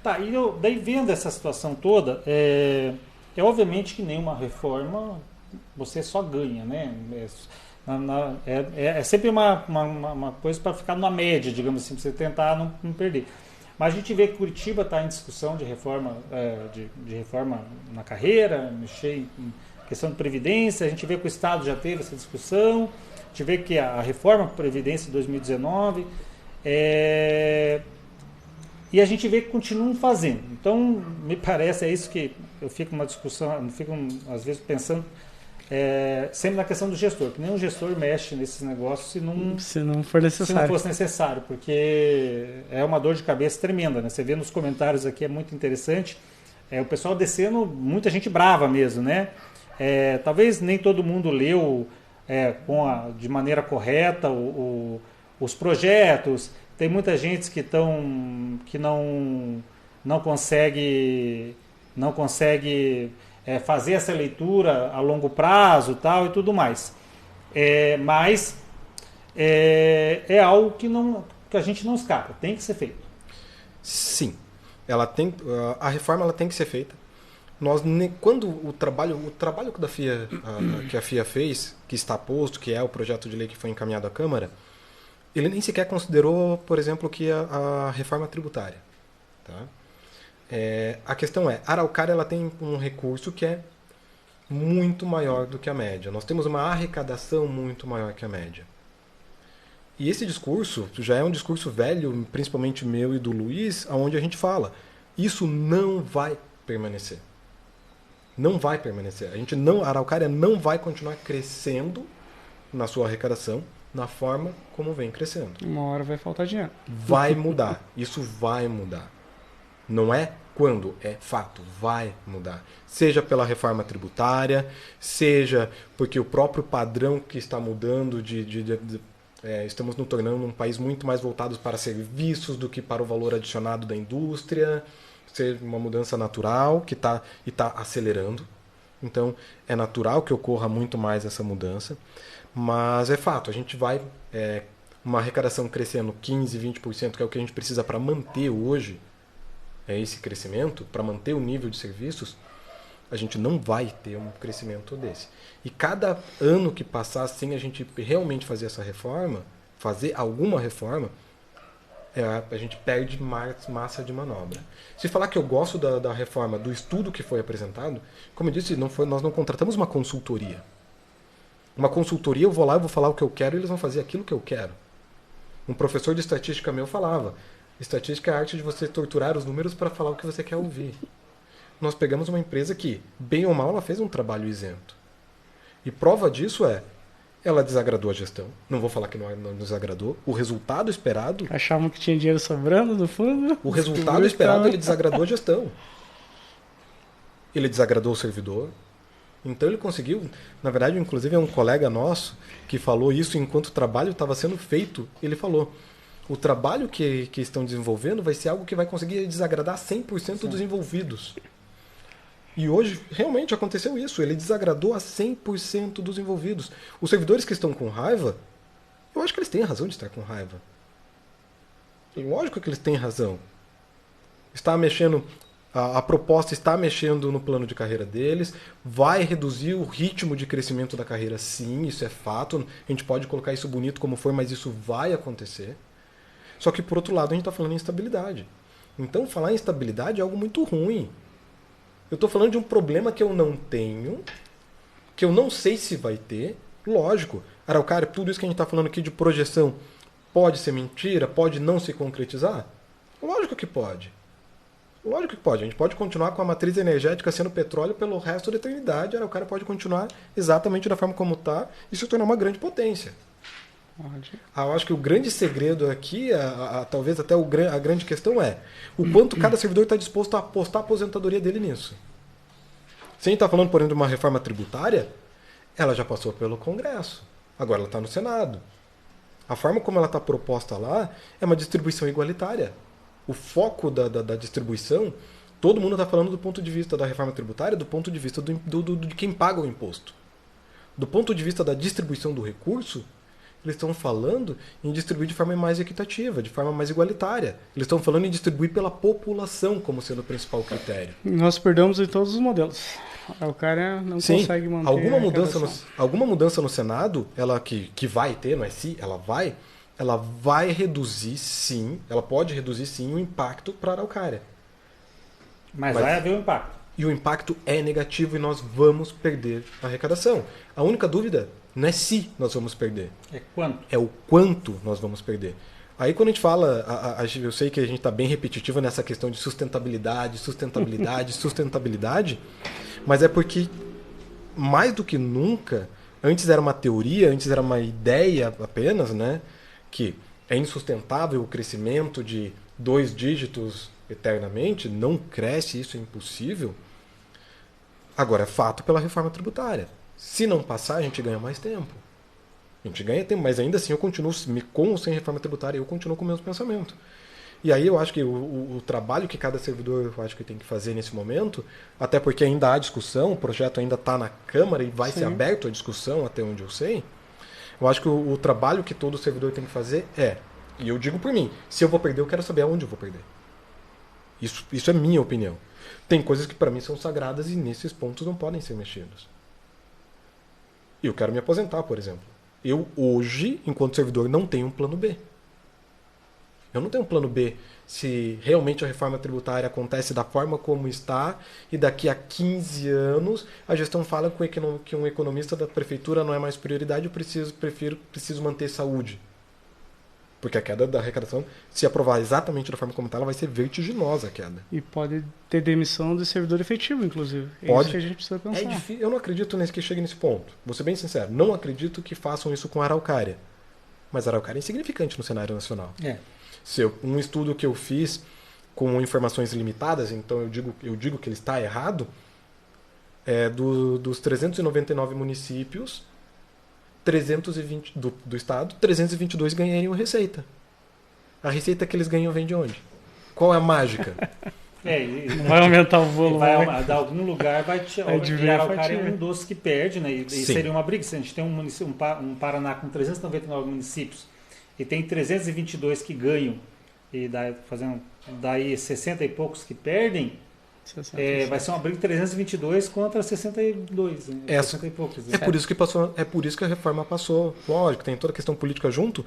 Speaker 2: Tá, e daí vendo essa situação toda, é obviamente que nenhuma reforma você só ganha, né? É sempre uma coisa para ficar na média, digamos assim, para você tentar não perder. Mas a gente vê que Curitiba está em discussão de reforma, de reforma na carreira, mexer em questão de previdência. A gente vê que o Estado já teve essa discussão. A gente vê que a reforma da Previdência de 2019 e a gente vê que continuam fazendo. Então, me parece, é isso que eu fico numa discussão, eu fico às vezes pensando sempre na questão do gestor, que nenhum gestor mexe nesses negócios se não for necessário. Se não fosse necessário, porque é uma dor de cabeça tremenda, né? Você vê nos comentários aqui, é muito interessante, o pessoal descendo, muita gente brava mesmo, né? Talvez nem todo mundo leu de maneira correta os projetos. Tem muita gente que não consegue fazer essa leitura a longo prazo, tal, e tudo mais. Mas é algo que a gente não escapa, tem que ser feito.
Speaker 1: Sim, a reforma ela tem que ser feita. Quando o trabalho que a FIA fez, que está posto, que é o projeto de lei que foi encaminhado à Câmara, ele nem sequer considerou, por exemplo, que a reforma tributária. Tá? A questão a Araucária ela tem um recurso que é muito maior do que a média. Nós temos uma arrecadação muito maior que a média. E esse discurso já é um discurso velho, principalmente meu e do Luiz, onde a gente fala, isso não vai permanecer. Não vai permanecer. A Araucária não vai continuar crescendo na sua arrecadação na forma como vem crescendo.
Speaker 3: Uma hora vai faltar dinheiro.
Speaker 1: Vai mudar. Isso vai mudar. Não é quando, é fato, vai mudar. Seja pela reforma tributária, seja porque o próprio padrão que está mudando estamos nos tornando um país muito mais voltado para serviços do que para o valor adicionado da indústria, ser uma mudança natural que está acelerando. Então, é natural que ocorra muito mais essa mudança, mas é fato, a gente vai uma arrecadação crescendo 15%, 20%, que é o que a gente precisa para manter hoje esse crescimento, para manter o nível de serviços, a gente não vai ter um crescimento desse. E cada ano que passar sem a gente realmente fazer essa reforma, fazer alguma reforma, a gente perde mais massa de manobra. Se falar que eu gosto da reforma, do estudo que foi apresentado, como eu disse, nós não contratamos uma consultoria. Uma consultoria, eu vou lá, eu vou falar o que eu quero e eles vão fazer aquilo que eu quero. Um professor de estatística meu falava, estatística é a arte de você torturar os números para falar o que você quer ouvir. Nós pegamos uma empresa que, bem ou mal, ela fez um trabalho isento. E prova disso ela desagradou a gestão. Não vou falar que não desagradou. O resultado esperado...
Speaker 3: Achavam que tinha dinheiro sobrando no fundo.
Speaker 1: O resultado esperado, ele desagradou a gestão. Ele desagradou o servidor. Então ele conseguiu... Na verdade, inclusive, é um colega nosso que falou isso enquanto o trabalho estava sendo feito. Ele falou, o trabalho que estão desenvolvendo vai ser algo que vai conseguir desagradar 100% dos envolvidos. E hoje, realmente, aconteceu isso. Ele desagradou a 100% dos envolvidos. Os servidores que estão com raiva, eu acho que eles têm razão de estar com raiva. Lógico que eles têm razão. Está mexendo, a proposta está mexendo no plano de carreira deles, vai reduzir o ritmo de crescimento da carreira, sim, isso é fato. A gente pode colocar isso bonito como for, mas isso vai acontecer. Só que, por outro lado, a gente está falando em instabilidade. Então, falar em instabilidade é algo muito ruim. Eu estou falando de um problema que eu não tenho, que eu não sei se vai ter. Lógico, Araucária, tudo isso que a gente está falando aqui de projeção, pode ser mentira? Pode não se concretizar? Lógico que pode. Lógico que pode. A gente pode continuar com a matriz energética sendo petróleo pelo resto da eternidade. Araucária pode continuar exatamente da forma como está e se tornar uma grande potência. Eu acho que o grande segredo aqui, talvez até a grande questão é o quanto cada servidor está disposto a apostar a aposentadoria dele nisso. Se a gente está falando, por exemplo, de uma reforma tributária, ela já passou pelo Congresso, agora ela está no Senado. A forma como ela está proposta lá é uma distribuição igualitária. O foco da distribuição, todo mundo está falando do ponto de vista da reforma tributária, do ponto de vista de quem paga o imposto. Do ponto de vista da distribuição do recurso, eles estão falando em distribuir de forma mais equitativa, de forma mais igualitária. Eles estão falando em distribuir pela população como sendo o principal critério.
Speaker 3: Nós perdemos em todos os modelos. O cara não consegue manter
Speaker 1: alguma mudança no Senado, ela que vai ter, não é se, ela vai reduzir sim, ela pode reduzir sim o impacto para a Araucária.
Speaker 2: Mas vai haver um impacto.
Speaker 1: E o impacto é negativo e nós vamos perder a arrecadação. A única dúvida não é se nós vamos perder.
Speaker 2: É quanto.
Speaker 1: É o quanto nós vamos perder. Aí quando a gente fala, eu sei que a gente está bem repetitivo nessa questão de sustentabilidade, mas é porque, mais do que nunca, antes era uma teoria, antes era uma ideia apenas, né, que é insustentável o crescimento de 2 dígitos eternamente, não cresce, isso é impossível. Agora é fato pela reforma tributária. Se não passar, a gente ganha mais tempo. A gente ganha tempo, mas ainda assim eu continuo, com ou sem reforma tributária, eu continuo com o mesmo pensamento. E aí eu acho que o trabalho que cada servidor eu acho que tem que fazer nesse momento, até porque ainda há discussão, o projeto ainda está na Câmara e vai ser aberto a discussão, até onde eu sei, eu acho que o trabalho que todo servidor tem que fazer e eu digo por mim, se eu vou perder, eu quero saber aonde eu vou perder. Isso é minha opinião. Tem coisas que para mim são sagradas e nesses pontos não podem ser mexidos. Eu quero me aposentar, por exemplo. Eu hoje, enquanto servidor, não tenho um plano B. Eu não tenho um plano B se realmente a reforma tributária acontece da forma como está e daqui a 15 anos a gestão fala que um economista da prefeitura não é mais prioridade, eu preciso manter saúde. Porque a queda da arrecadação, se aprovar exatamente da forma como está, ela vai ser vertiginosa a queda.
Speaker 3: E pode ter demissão de servidor efetivo, inclusive.
Speaker 1: Pode.
Speaker 3: Isso que a gente precisa pensar.
Speaker 1: É difícil, eu não acredito que chegue nesse ponto. Vou ser bem sincero. Não acredito que façam isso com a Araucária. Mas a Araucária é insignificante no cenário nacional.
Speaker 2: É.
Speaker 1: Um estudo que eu fiz com informações limitadas, então eu digo que ele está errado, dos 399 municípios, 320 do estado, 322 ganhariam receita. A receita que eles ganham vem de onde? Qual é a mágica?
Speaker 3: Não vai aumentar o volume.
Speaker 2: Vai dar algum lugar, vai tirar. E Araucária é um dos que perde, né? E seria uma briga. Se a gente tem um Paraná com 399 municípios e tem 322 que ganham, e daí 60 e poucos que perdem, vai ser uma briga de 322 contra 62, né? 60 e poucos. Né?
Speaker 1: É por isso que a reforma passou. Lógico, tem toda a questão política junto,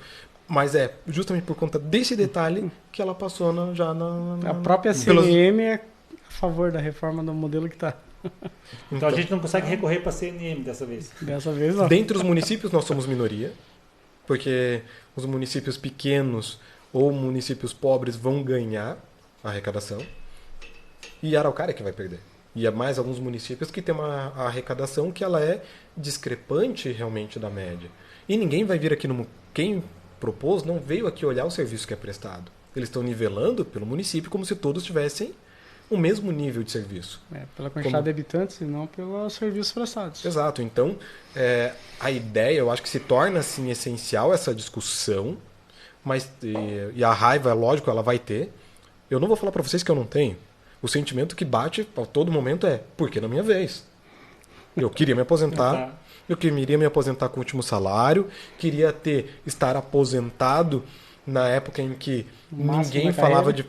Speaker 1: mas é justamente por conta desse detalhe que ela passou
Speaker 3: a própria CNM é a favor da reforma do modelo que está.
Speaker 2: Então a gente não consegue recorrer para a CNM dessa vez.
Speaker 3: Dessa vez não.
Speaker 1: Dentre os municípios nós somos minoria, porque os municípios pequenos ou municípios pobres vão ganhar a arrecadação e Araucária que vai perder. E há mais alguns municípios que têm uma arrecadação que ela é discrepante realmente da média. E ninguém vai vir aqui quem propôs não veio aqui olhar o serviço que é prestado. Eles estão nivelando pelo município como se todos tivessem o mesmo nível de serviço.
Speaker 3: Pela quantidade de habitantes e não pelos serviços prestados.
Speaker 1: Exato. Então, a ideia, eu acho que se torna assim, essencial essa discussão, mas e a raiva, lógico, ela vai ter. Eu não vou falar para vocês que eu não tenho. O sentimento que bate a todo momento é, por que na minha vez? Eu queria me aposentar, eu queria me aposentar com o último salário, queria estar aposentado na época em que ninguém falava de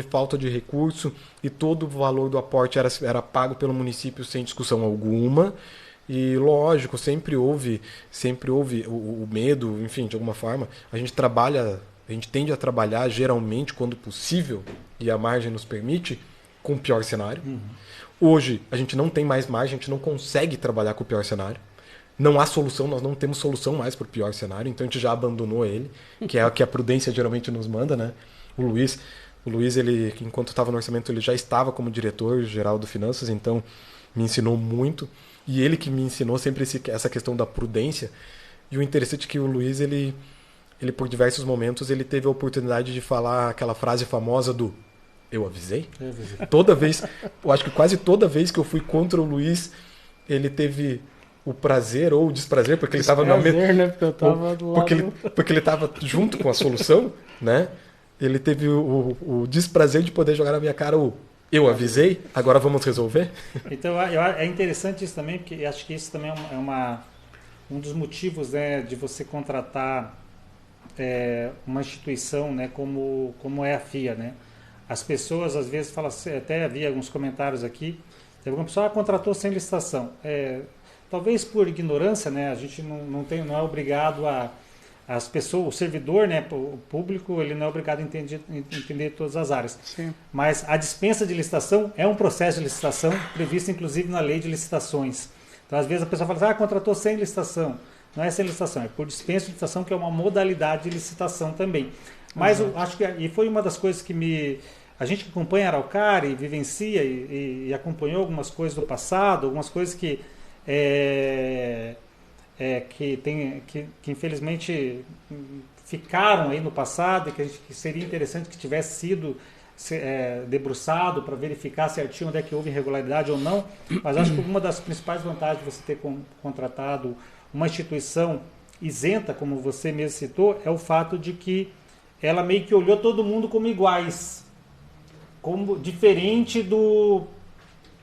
Speaker 1: falta de recurso e todo o valor do aporte era pago pelo município sem discussão alguma. E lógico, sempre houve o medo, enfim, de alguma forma. A gente tende a trabalhar geralmente quando possível, e a margem nos permite, com o pior cenário. Hoje a gente não tem mais margem, a gente não consegue trabalhar com o pior cenário. Não há solução, nós não temos solução mais para o pior cenário, então a gente já abandonou ele, que é o que a prudência geralmente nos manda, né? O Luiz, ele, enquanto estava no orçamento, ele já estava como diretor-geral do Finanças, então me ensinou muito. E ele que me ensinou sempre essa questão da prudência. E o interessante é que o Luiz, ele por diversos momentos, ele teve a oportunidade de falar aquela frase famosa do eu avisei? Toda vez, eu acho que quase toda vez que eu fui contra o Luiz, ele teve o prazer ou o desprazer, porque ele estava porque ele estava junto com a solução, né? Ele teve o desprazer de poder jogar na minha cara o eu avisei, agora vamos resolver?
Speaker 2: Então é interessante isso também, porque acho que isso também é um dos motivos, né, de você contratar uma instituição, né, como é a FIA, né? As pessoas às vezes falam, até havia alguns comentários aqui, teve uma pessoa contratou sem licitação. Talvez por ignorância, né, a gente não é obrigado as pessoas, o servidor, né, o público, ele não é obrigado a entender todas as áreas.
Speaker 3: Sim.
Speaker 2: Mas a dispensa de licitação é um processo de licitação previsto inclusive na lei de licitações. Então às vezes a pessoa fala contratou sem licitação. Não é sem licitação, é por dispensa de licitação, que é uma modalidade de licitação também. Mas eu acho que e foi uma das coisas que a gente que acompanha a Araucária e vivencia e acompanhou algumas coisas do passado, algumas coisas que infelizmente ficaram aí no passado e que seria interessante que tivesse sido debruçado para verificar certinho onde é que houve irregularidade ou não. Mas acho que uma das principais vantagens de você ter contratado uma instituição isenta, como você mesmo citou, é o fato de que ela meio que olhou todo mundo como iguais, como diferente do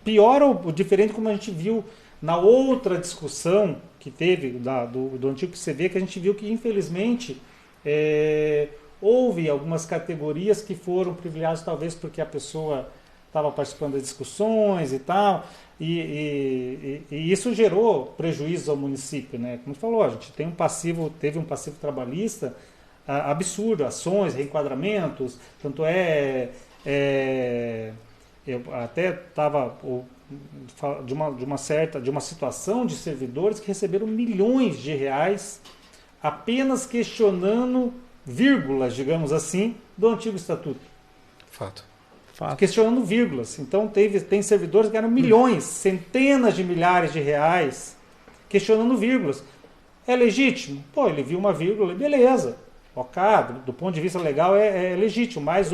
Speaker 2: pior ou diferente como a gente viu na outra discussão que teve do antigo PCV, que a gente viu que infelizmente houve algumas categorias que foram privilegiadas, talvez porque a pessoa estava participando das discussões e tal, e isso gerou prejuízo ao município, né? Como você falou, a gente teve um passivo trabalhista absurdo, ações, reenquadramentos, tanto eu até estava de uma situação de servidores que receberam milhões de reais apenas questionando vírgulas, digamos assim, do antigo estatuto.
Speaker 1: Fato.
Speaker 2: Questionando vírgulas. Então tem servidores que ganham milhões, centenas de milhares de reais questionando vírgulas. É legítimo? Pô, ele viu uma vírgula, beleza. ok, do ponto de vista legal é legítimo, mas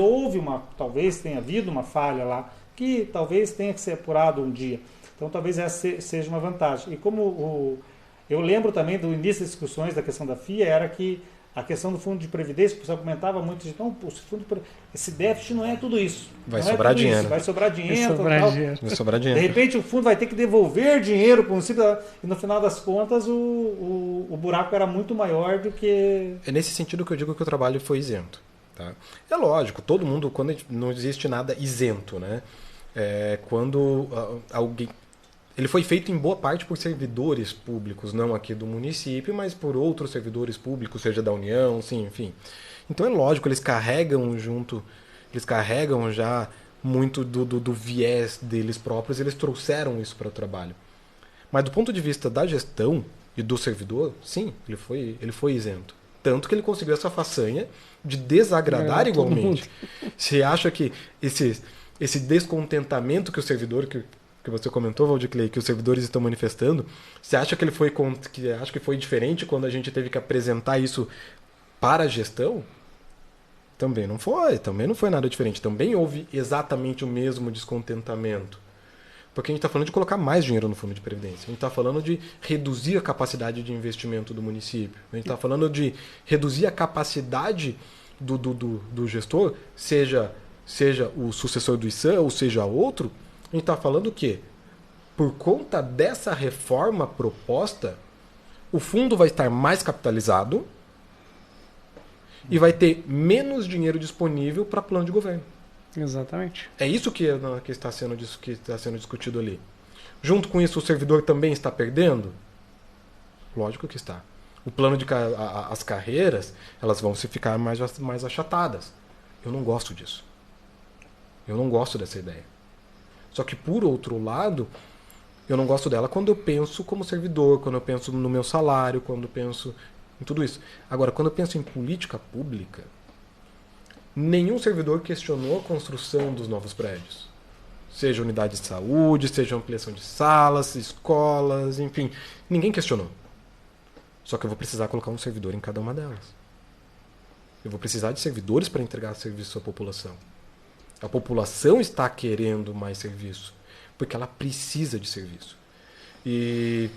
Speaker 2: talvez tenha havido uma falha lá, que talvez tenha que ser apurado um dia. Então talvez essa seja uma vantagem. E eu lembro também do início das discussões da questão da FIA, era que a questão do fundo de previdência, o pessoal comentava muito, então, esse déficit não é tudo isso.
Speaker 1: Vai sobrar dinheiro.
Speaker 2: Vai sobrar dinheiro.
Speaker 1: Vai sobrar dinheiro.
Speaker 2: De repente o fundo vai ter que devolver dinheiro para o município, e no final das contas o buraco era muito maior do que...
Speaker 1: É nesse sentido que eu digo que o trabalho foi isento. Tá? É lógico, todo mundo, quando não existe nada isento, né? Quando alguém... Ele foi feito em boa parte por servidores públicos, não aqui do município, mas por outros servidores públicos, seja da União, sim, enfim. Então é lógico, eles carregam já muito do viés deles próprios, eles trouxeram isso para o trabalho. Mas do ponto de vista da gestão e do servidor, sim, ele foi isento. Tanto que ele conseguiu essa façanha de desagradar igualmente. Você acha que esse descontentamento que o servidor... que você comentou, Valdir Clay, que os servidores estão manifestando, você acha que acha que foi diferente quando a gente teve que apresentar isso para a gestão? Também não foi nada diferente. Também houve exatamente o mesmo descontentamento. Porque a gente está falando de colocar mais dinheiro no fundo de previdência. A gente está falando de reduzir a capacidade de investimento do município. A gente está falando de reduzir a capacidade do gestor, seja o sucessor do ISAM ou seja outro. A gente está falando que, por conta dessa reforma proposta, o fundo vai estar mais capitalizado e vai ter menos dinheiro disponível para plano de governo.
Speaker 3: Exatamente.
Speaker 1: É isso que está sendo discutido ali. Junto com isso, o servidor também está perdendo? Lógico que está. O plano as carreiras, elas vão se ficar mais achatadas. Eu não gosto disso. Eu não gosto dessa ideia. Só que, por outro lado, eu não gosto dela quando eu penso como servidor, quando eu penso no meu salário, quando eu penso em tudo isso. Agora, quando eu penso em política pública, nenhum servidor questionou a construção dos novos prédios. Seja unidade de saúde, seja ampliação de salas, escolas, enfim. Ninguém questionou. Só que eu vou precisar colocar um servidor em cada uma delas. Eu vou precisar de servidores para entregar serviço à população. A população está querendo mais serviço, porque ela precisa de serviço. E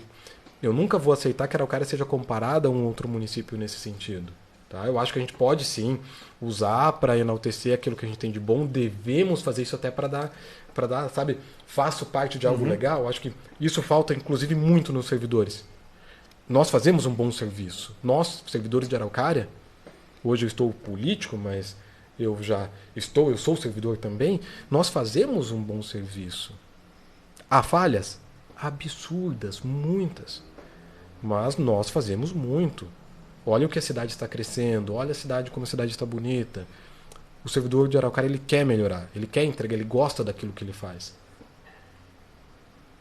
Speaker 1: eu nunca vou aceitar que Araucária seja comparada a um outro município nesse sentido. Tá? Eu acho que a gente pode sim usar para enaltecer aquilo que a gente tem de bom, devemos fazer isso até para dar, sabe, faço parte de algo legal. Eu acho que isso falta inclusive muito nos servidores. Nós fazemos um bom serviço. Nós, servidores de Araucária, hoje eu estou político, mas eu sou servidor também, nós fazemos um bom serviço. Há falhas? Absurdas, muitas. Mas nós fazemos muito. Olha o que a cidade está crescendo, olha a cidade como a cidade está bonita. O servidor de Araucária, ele quer melhorar, ele quer entregar, ele gosta daquilo que ele faz.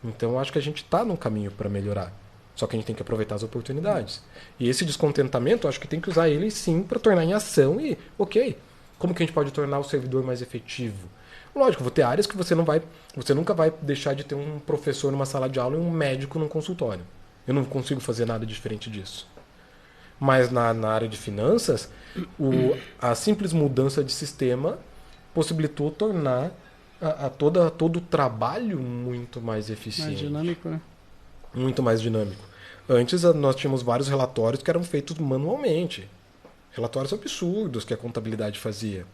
Speaker 1: Então eu acho que a gente está num caminho para melhorar. Só que a gente tem que aproveitar as oportunidades. E esse descontentamento, eu acho que tem que usar ele sim para tornar em ação e, ok, como que a gente pode tornar o servidor mais efetivo? Lógico, vou ter áreas que você nunca vai deixar de ter um professor numa sala de aula e um médico num consultório. Eu não consigo fazer nada diferente disso. Mas na área de finanças, a simples mudança de sistema possibilitou tornar todo o trabalho muito mais eficiente.
Speaker 3: Mais dinâmico, né?
Speaker 1: Muito mais dinâmico. Antes nós tínhamos vários relatórios que eram feitos manualmente. Relatórios absurdos que a contabilidade fazia.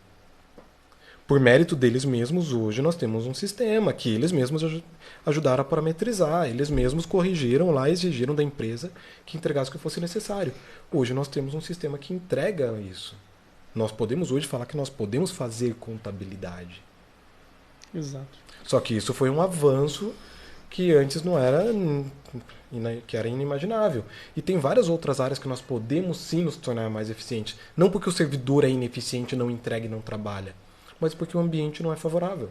Speaker 1: Por mérito deles mesmos, hoje nós temos um sistema que eles mesmos ajudaram a parametrizar, eles mesmos corrigiram lá, exigiram da empresa que entregasse o que fosse necessário. Hoje nós temos um sistema que entrega isso. Nós podemos hoje falar que nós podemos fazer contabilidade.
Speaker 3: Exato.
Speaker 1: Só que isso foi um avanço que antes não era, que era inimaginável. E tem várias outras áreas que nós podemos sim nos tornar mais eficientes. Não porque o servidor é ineficiente, não entrega e não trabalha, mas porque o ambiente não é favorável.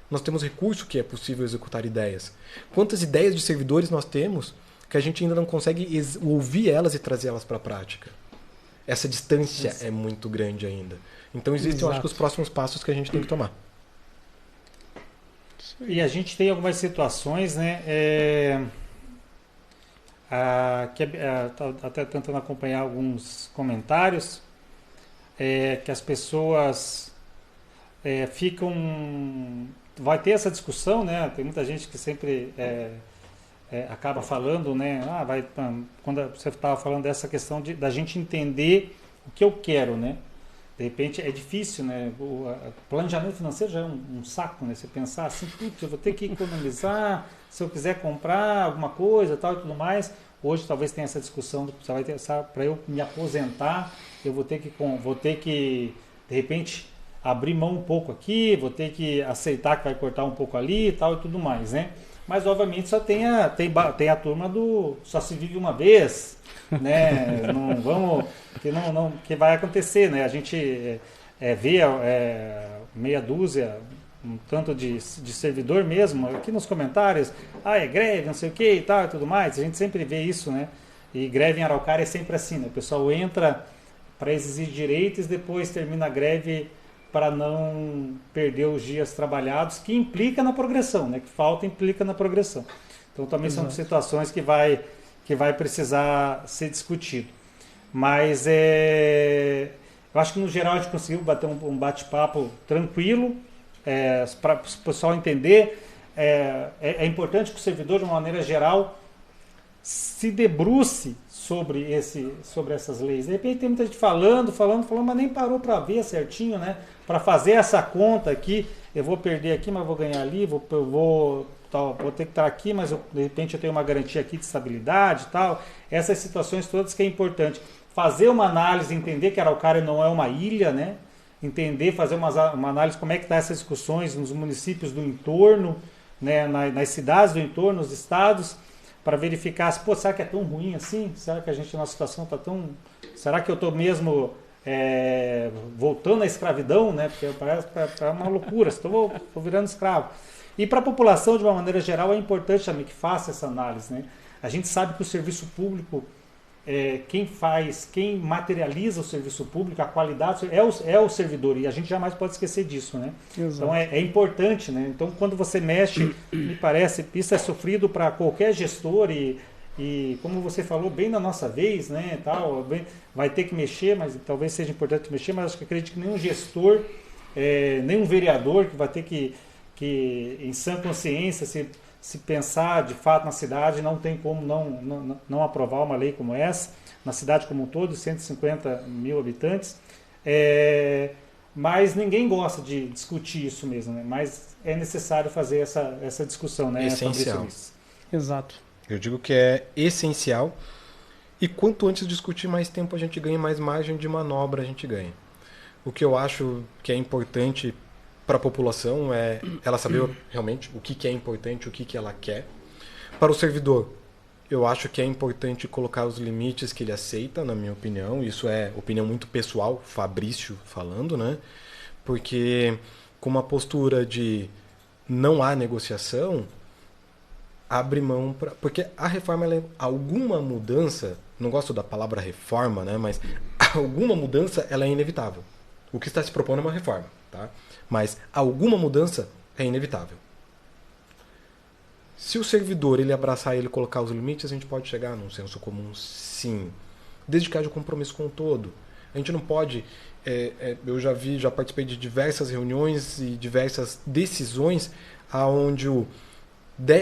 Speaker 1: Nós temos recurso que é possível executar ideias. Quantas ideias de servidores nós temos que a gente ainda não consegue ouvir elas e trazer elas para a prática? Essa distância é muito grande ainda. Então existem, eu acho, que os próximos passos que a gente tem que tomar.
Speaker 2: E a gente tem algumas situações, né? Até tentando acompanhar alguns comentários. que as pessoas ficam... Vai ter essa discussão, né? Tem muita gente que sempre acaba falando, né? Quando você estava falando dessa questão da gente entender o que eu quero, né? De repente é difícil, né? O planejamento financeiro já é um saco, né? Você pensar assim, putz, eu vou ter que economizar se eu quiser comprar alguma coisa, tal e tudo mais. Hoje talvez tenha essa discussão, para eu me aposentar, eu vou ter que de repente abrir mão um pouco aqui, vou ter que aceitar que vai cortar um pouco ali, tal e tudo mais, né? Mas obviamente só tem a turma do só se vive uma vez, né? Não vamos que vai acontecer, né? A gente vê meia dúzia, um tanto de servidor mesmo aqui nos comentários, é greve, não sei o que e tal e tudo mais. A gente sempre vê isso, né? E greve em Araucária é sempre assim, né? O pessoal entra para exigir direitos, depois termina a greve para não perder os dias trabalhados, que implica na progressão, né? Que falta implica na progressão. Então também são situações que vai precisar ser discutido. Mas eu acho que no geral a gente conseguiu bater um bate-papo tranquilo, para o pessoal entender. É importante que o servidor, de uma maneira geral, se debruce sobre essas leis. De repente tem muita gente falando, mas nem parou para ver certinho, né? Para fazer essa conta aqui, eu vou perder aqui, mas vou ganhar ali, vou ter que estar aqui, mas de repente eu tenho uma garantia aqui de estabilidade e tal. Essas situações todas que é importante. Fazer uma análise, entender que Araucária não é uma ilha, né? Entender, fazer uma análise como é que estão essas discussões nos municípios do entorno, né? Nas cidades do entorno, nos estados, para verificar se, será que é tão ruim assim? Será que a gente, nossa situação está tão... Será que eu estou mesmo voltando à escravidão, né? Porque parece uma loucura, estou virando escravo. E para a população, de uma maneira geral, é importante também que faça essa análise, né? A gente sabe que o serviço público, quem materializa o serviço público, a qualidade, é o servidor, e a gente jamais pode esquecer disso, né? Exato. Então é importante, né? Então quando você mexe, me parece, isso é sofrido para qualquer gestor e como você falou, bem na nossa vez, né? Tal, vai ter que mexer, mas talvez seja importante mexer, mas acho que acredito que nenhum gestor, nenhum vereador que vai ter que em sã consciência, se pensar de fato na cidade, não tem como não aprovar uma lei como essa, na cidade como um todo, 150 mil habitantes. Mas ninguém gosta de discutir isso mesmo, né? Mas é necessário fazer essa discussão, né?
Speaker 1: Essencial.
Speaker 3: Exato.
Speaker 1: Eu digo que é essencial, e quanto antes discutir, mais tempo a gente ganha, mais margem de manobra a gente ganha. O que eu acho que é importante para a população é ela saber realmente o que é importante, o que ela quer. Para o servidor, eu acho que é importante colocar os limites que ele aceita, na minha opinião. Isso é opinião muito pessoal, Fabrício falando, né? Porque com uma postura de não há negociação, abre mão para... Porque a reforma, alguma mudança, não gosto da palavra reforma, né? Mas alguma mudança ela é inevitável. O que está se propondo é uma reforma, tá? Mas alguma mudança é inevitável. Se o servidor ele abraçar ele colocar os limites, a gente pode chegar num senso comum, sim. Desde que haja compromisso com o todo. A gente não pode... eu já participei de diversas reuniões e diversas decisões onde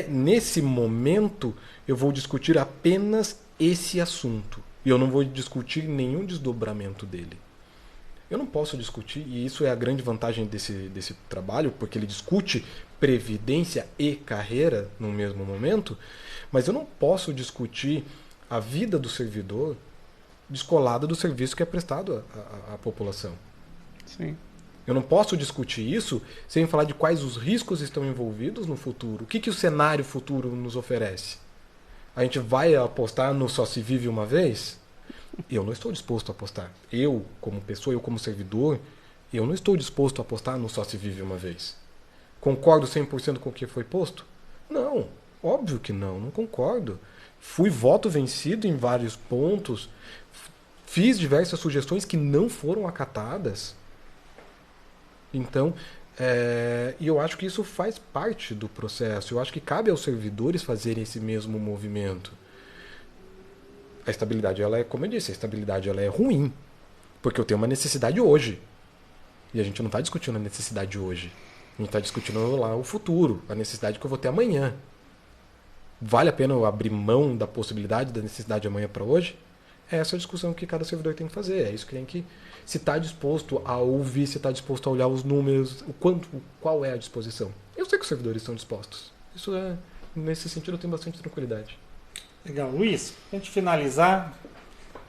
Speaker 1: nesse momento eu vou discutir apenas esse assunto. E eu não vou discutir nenhum desdobramento dele. Eu não posso discutir, e isso é a grande vantagem desse trabalho, porque ele discute previdência e carreira no mesmo momento, mas eu não posso discutir a vida do servidor descolada do serviço que é prestado à população.
Speaker 3: Sim.
Speaker 1: Eu não posso discutir isso sem falar de quais os riscos estão envolvidos no futuro. O que o cenário futuro nos oferece? A gente vai apostar no só se vive uma vez? Eu não estou disposto a apostar. Eu, como pessoa, eu como servidor, eu não estou disposto a apostar no só se vive uma vez. Concordo 100% com o que foi posto? Não, óbvio que não concordo. Fui voto vencido em vários pontos, fiz diversas sugestões que não foram acatadas. Então, e eu acho que isso faz parte do processo. Eu acho que cabe aos servidores fazerem esse mesmo movimento. A estabilidade, como eu disse, a estabilidade ela é ruim. Porque eu tenho uma necessidade hoje. E a gente não está discutindo a necessidade hoje. A gente está discutindo lá o futuro, a necessidade que eu vou ter amanhã. Vale a pena eu abrir mão da possibilidade da necessidade de amanhã para hoje? É essa a discussão que cada servidor tem que fazer. É isso que tem que... Se está disposto a ouvir, se está disposto a olhar os números, qual é a disposição. Eu sei que os servidores estão dispostos. Isso é... Nesse sentido eu tenho bastante tranquilidade.
Speaker 2: Legal. Luiz, para a gente finalizar,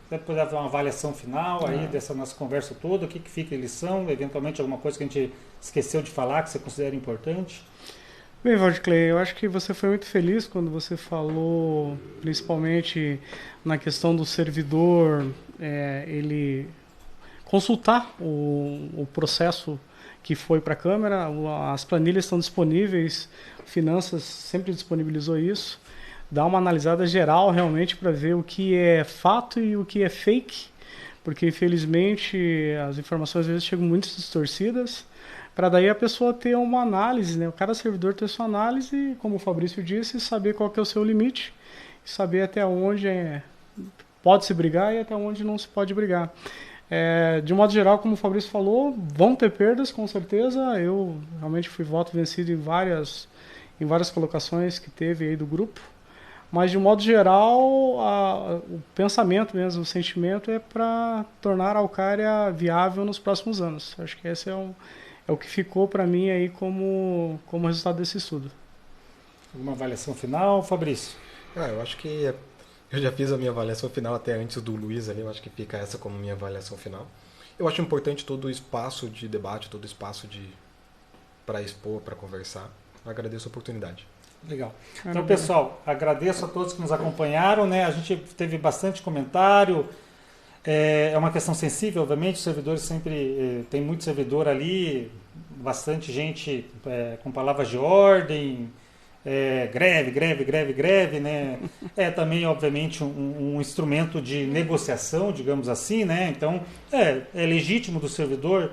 Speaker 2: você poder dar uma avaliação final aí dessa nossa conversa toda, o que fica em lição, eventualmente alguma coisa que a gente esqueceu de falar, que você considera importante?
Speaker 3: Bem, Valdeclay, eu acho que você foi muito feliz quando você falou, principalmente na questão do servidor, ele consultar o processo que foi para a Câmara, as planilhas estão disponíveis, Finanças sempre disponibilizou isso, dá uma analisada geral realmente para ver o que é fato e o que é fake, porque infelizmente as informações às vezes chegam muito distorcidas, para daí a pessoa ter uma análise, né? Cada servidor ter sua análise, como o Fabrício disse, saber qual que é o seu limite, saber até onde pode se brigar e até onde não se pode brigar. De um modo geral, como o Fabrício falou, vão ter perdas, com certeza. Eu realmente fui voto vencido em várias colocações que teve aí do grupo, mas de um modo geral, o pensamento mesmo, o sentimento é para tornar a Araucária viável nos próximos anos. Acho que esse é o que ficou para mim aí como resultado desse estudo.
Speaker 2: Alguma avaliação final, Fabrício?
Speaker 1: Eu acho que eu já fiz a minha avaliação final até antes do Luiz ali, eu acho que fica essa como minha avaliação final. Eu acho importante todo o espaço de debate, todo o espaço para expor, para conversar. Eu agradeço a oportunidade.
Speaker 2: Legal. Então, pessoal, agradeço a todos que nos acompanharam, né? A gente teve bastante comentário. É uma questão sensível, obviamente, os servidores sempre... tem muito servidor ali, bastante gente com palavras de ordem, greve, né? É também, obviamente, um instrumento de negociação, digamos assim, né? Então, é legítimo do servidor,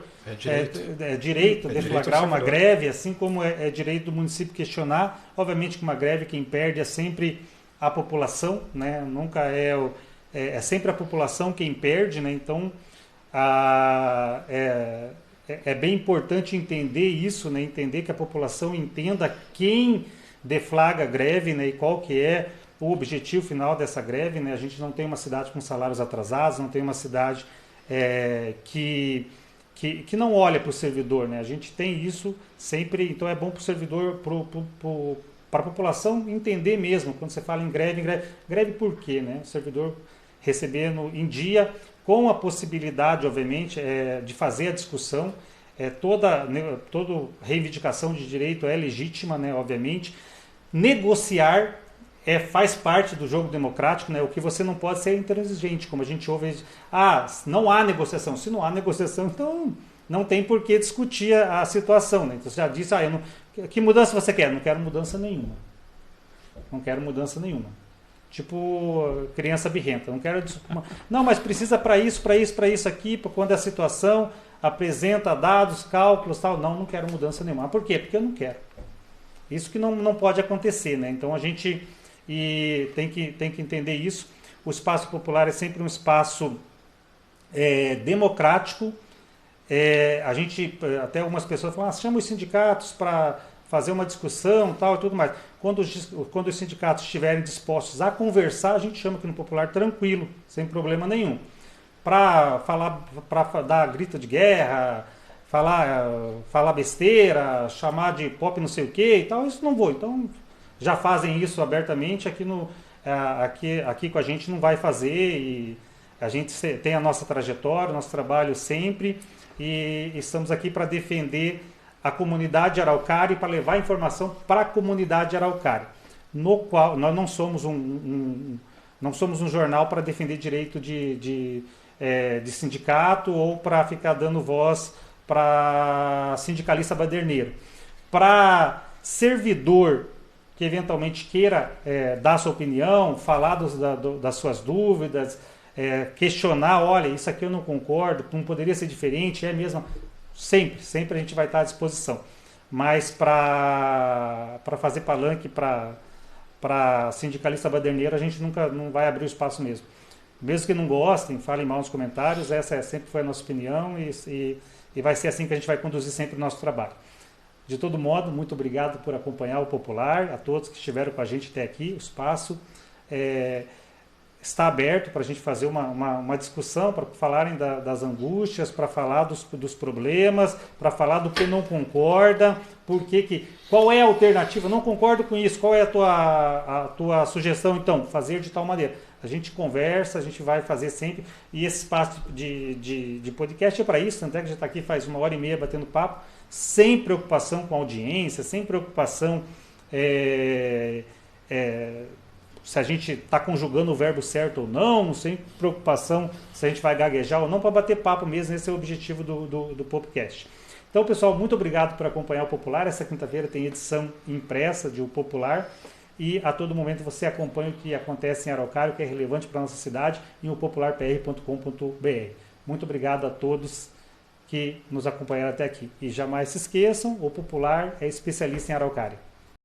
Speaker 2: é direito deflagrar uma greve, assim como é direito do município questionar. Obviamente que uma greve, quem perde é sempre a população, né? Nunca é sempre a população quem perde, né? Então, é bem importante entender isso, né? Entender que a população entenda quem deflaga a greve, né? E qual que é o objetivo final dessa greve, né? A gente não tem uma cidade com salários atrasados, não tem uma cidade que não olha para o servidor, né? A gente tem isso sempre, então é bom para o servidor, para a população entender mesmo, quando você fala em greve por quê, né? O servidor recebendo em dia, com a possibilidade, obviamente, de fazer a discussão, toda reivindicação de direito é legítima, né? Obviamente, negociar faz parte do jogo democrático, né? O que você não pode ser é intransigente, como a gente ouve, não há negociação. Se não há negociação, então não tem por que discutir a situação, né? Então você já disse, que mudança você quer? Não quero mudança nenhuma. Não quero mudança nenhuma. Tipo criança birrenta. Não, mas precisa para isso aqui, para quando a situação apresenta dados, cálculos, tal. Não quero mudança nenhuma. Por quê? Porque eu não quero. Isso que não pode acontecer, né? Então a gente tem que entender isso. O espaço popular é sempre um espaço democrático. A gente, até algumas pessoas falam, chama os sindicatos para fazer uma discussão, tal e tudo mais. Quando os sindicatos estiverem dispostos a conversar, a gente chama aqui no Popular tranquilo, sem problema nenhum. Para dar grito de guerra, falar besteira, chamar de pop não sei o que e tal, isso não vou. Então, já fazem isso abertamente, aqui com a gente não vai fazer, e a gente tem a nossa trajetória, nosso trabalho sempre, e estamos aqui para defender a comunidade araucária e para levar informação para a comunidade araucária, no qual nós não somos um jornal para defender direito de sindicato ou para ficar dando voz para sindicalista baderneiro. Para servidor que eventualmente queira dar sua opinião, falar das suas dúvidas, questionar, olha, isso aqui eu não concordo, não poderia ser diferente, é mesmo. Sempre a gente vai estar à disposição. Mas para fazer palanque para sindicalista baderneiro, a gente não vai abrir o espaço mesmo. Mesmo que não gostem, falem mal nos comentários, essa sempre foi a nossa opinião e vai ser assim que a gente vai conduzir sempre o nosso trabalho. De todo modo, muito obrigado por acompanhar o Popular, a todos que estiveram com a gente até aqui. O espaço está aberto para a gente fazer uma discussão, para falarem das angústias, para falar dos problemas, para falar do que não concorda, qual é a alternativa, não concordo com isso, qual é a tua sugestão, então, fazer de tal maneira. A gente conversa, a gente vai fazer sempre, e esse espaço de podcast é para isso, tanto é que a gente está aqui faz 1h30 batendo papo, sem preocupação com a audiência, sem preocupação se a gente está conjugando o verbo certo ou não, sem preocupação se a gente vai gaguejar ou não, para bater papo mesmo, esse é o objetivo do podcast. Então, pessoal, muito obrigado por acompanhar o Popular. Essa quinta-feira tem edição impressa de O Popular e a todo momento você acompanha o que acontece em Araucária, o que é relevante para a nossa cidade, em opopularpr.com.br. Muito obrigado a todos que nos acompanharam até aqui. E jamais se esqueçam, o Popular é especialista em Araucária.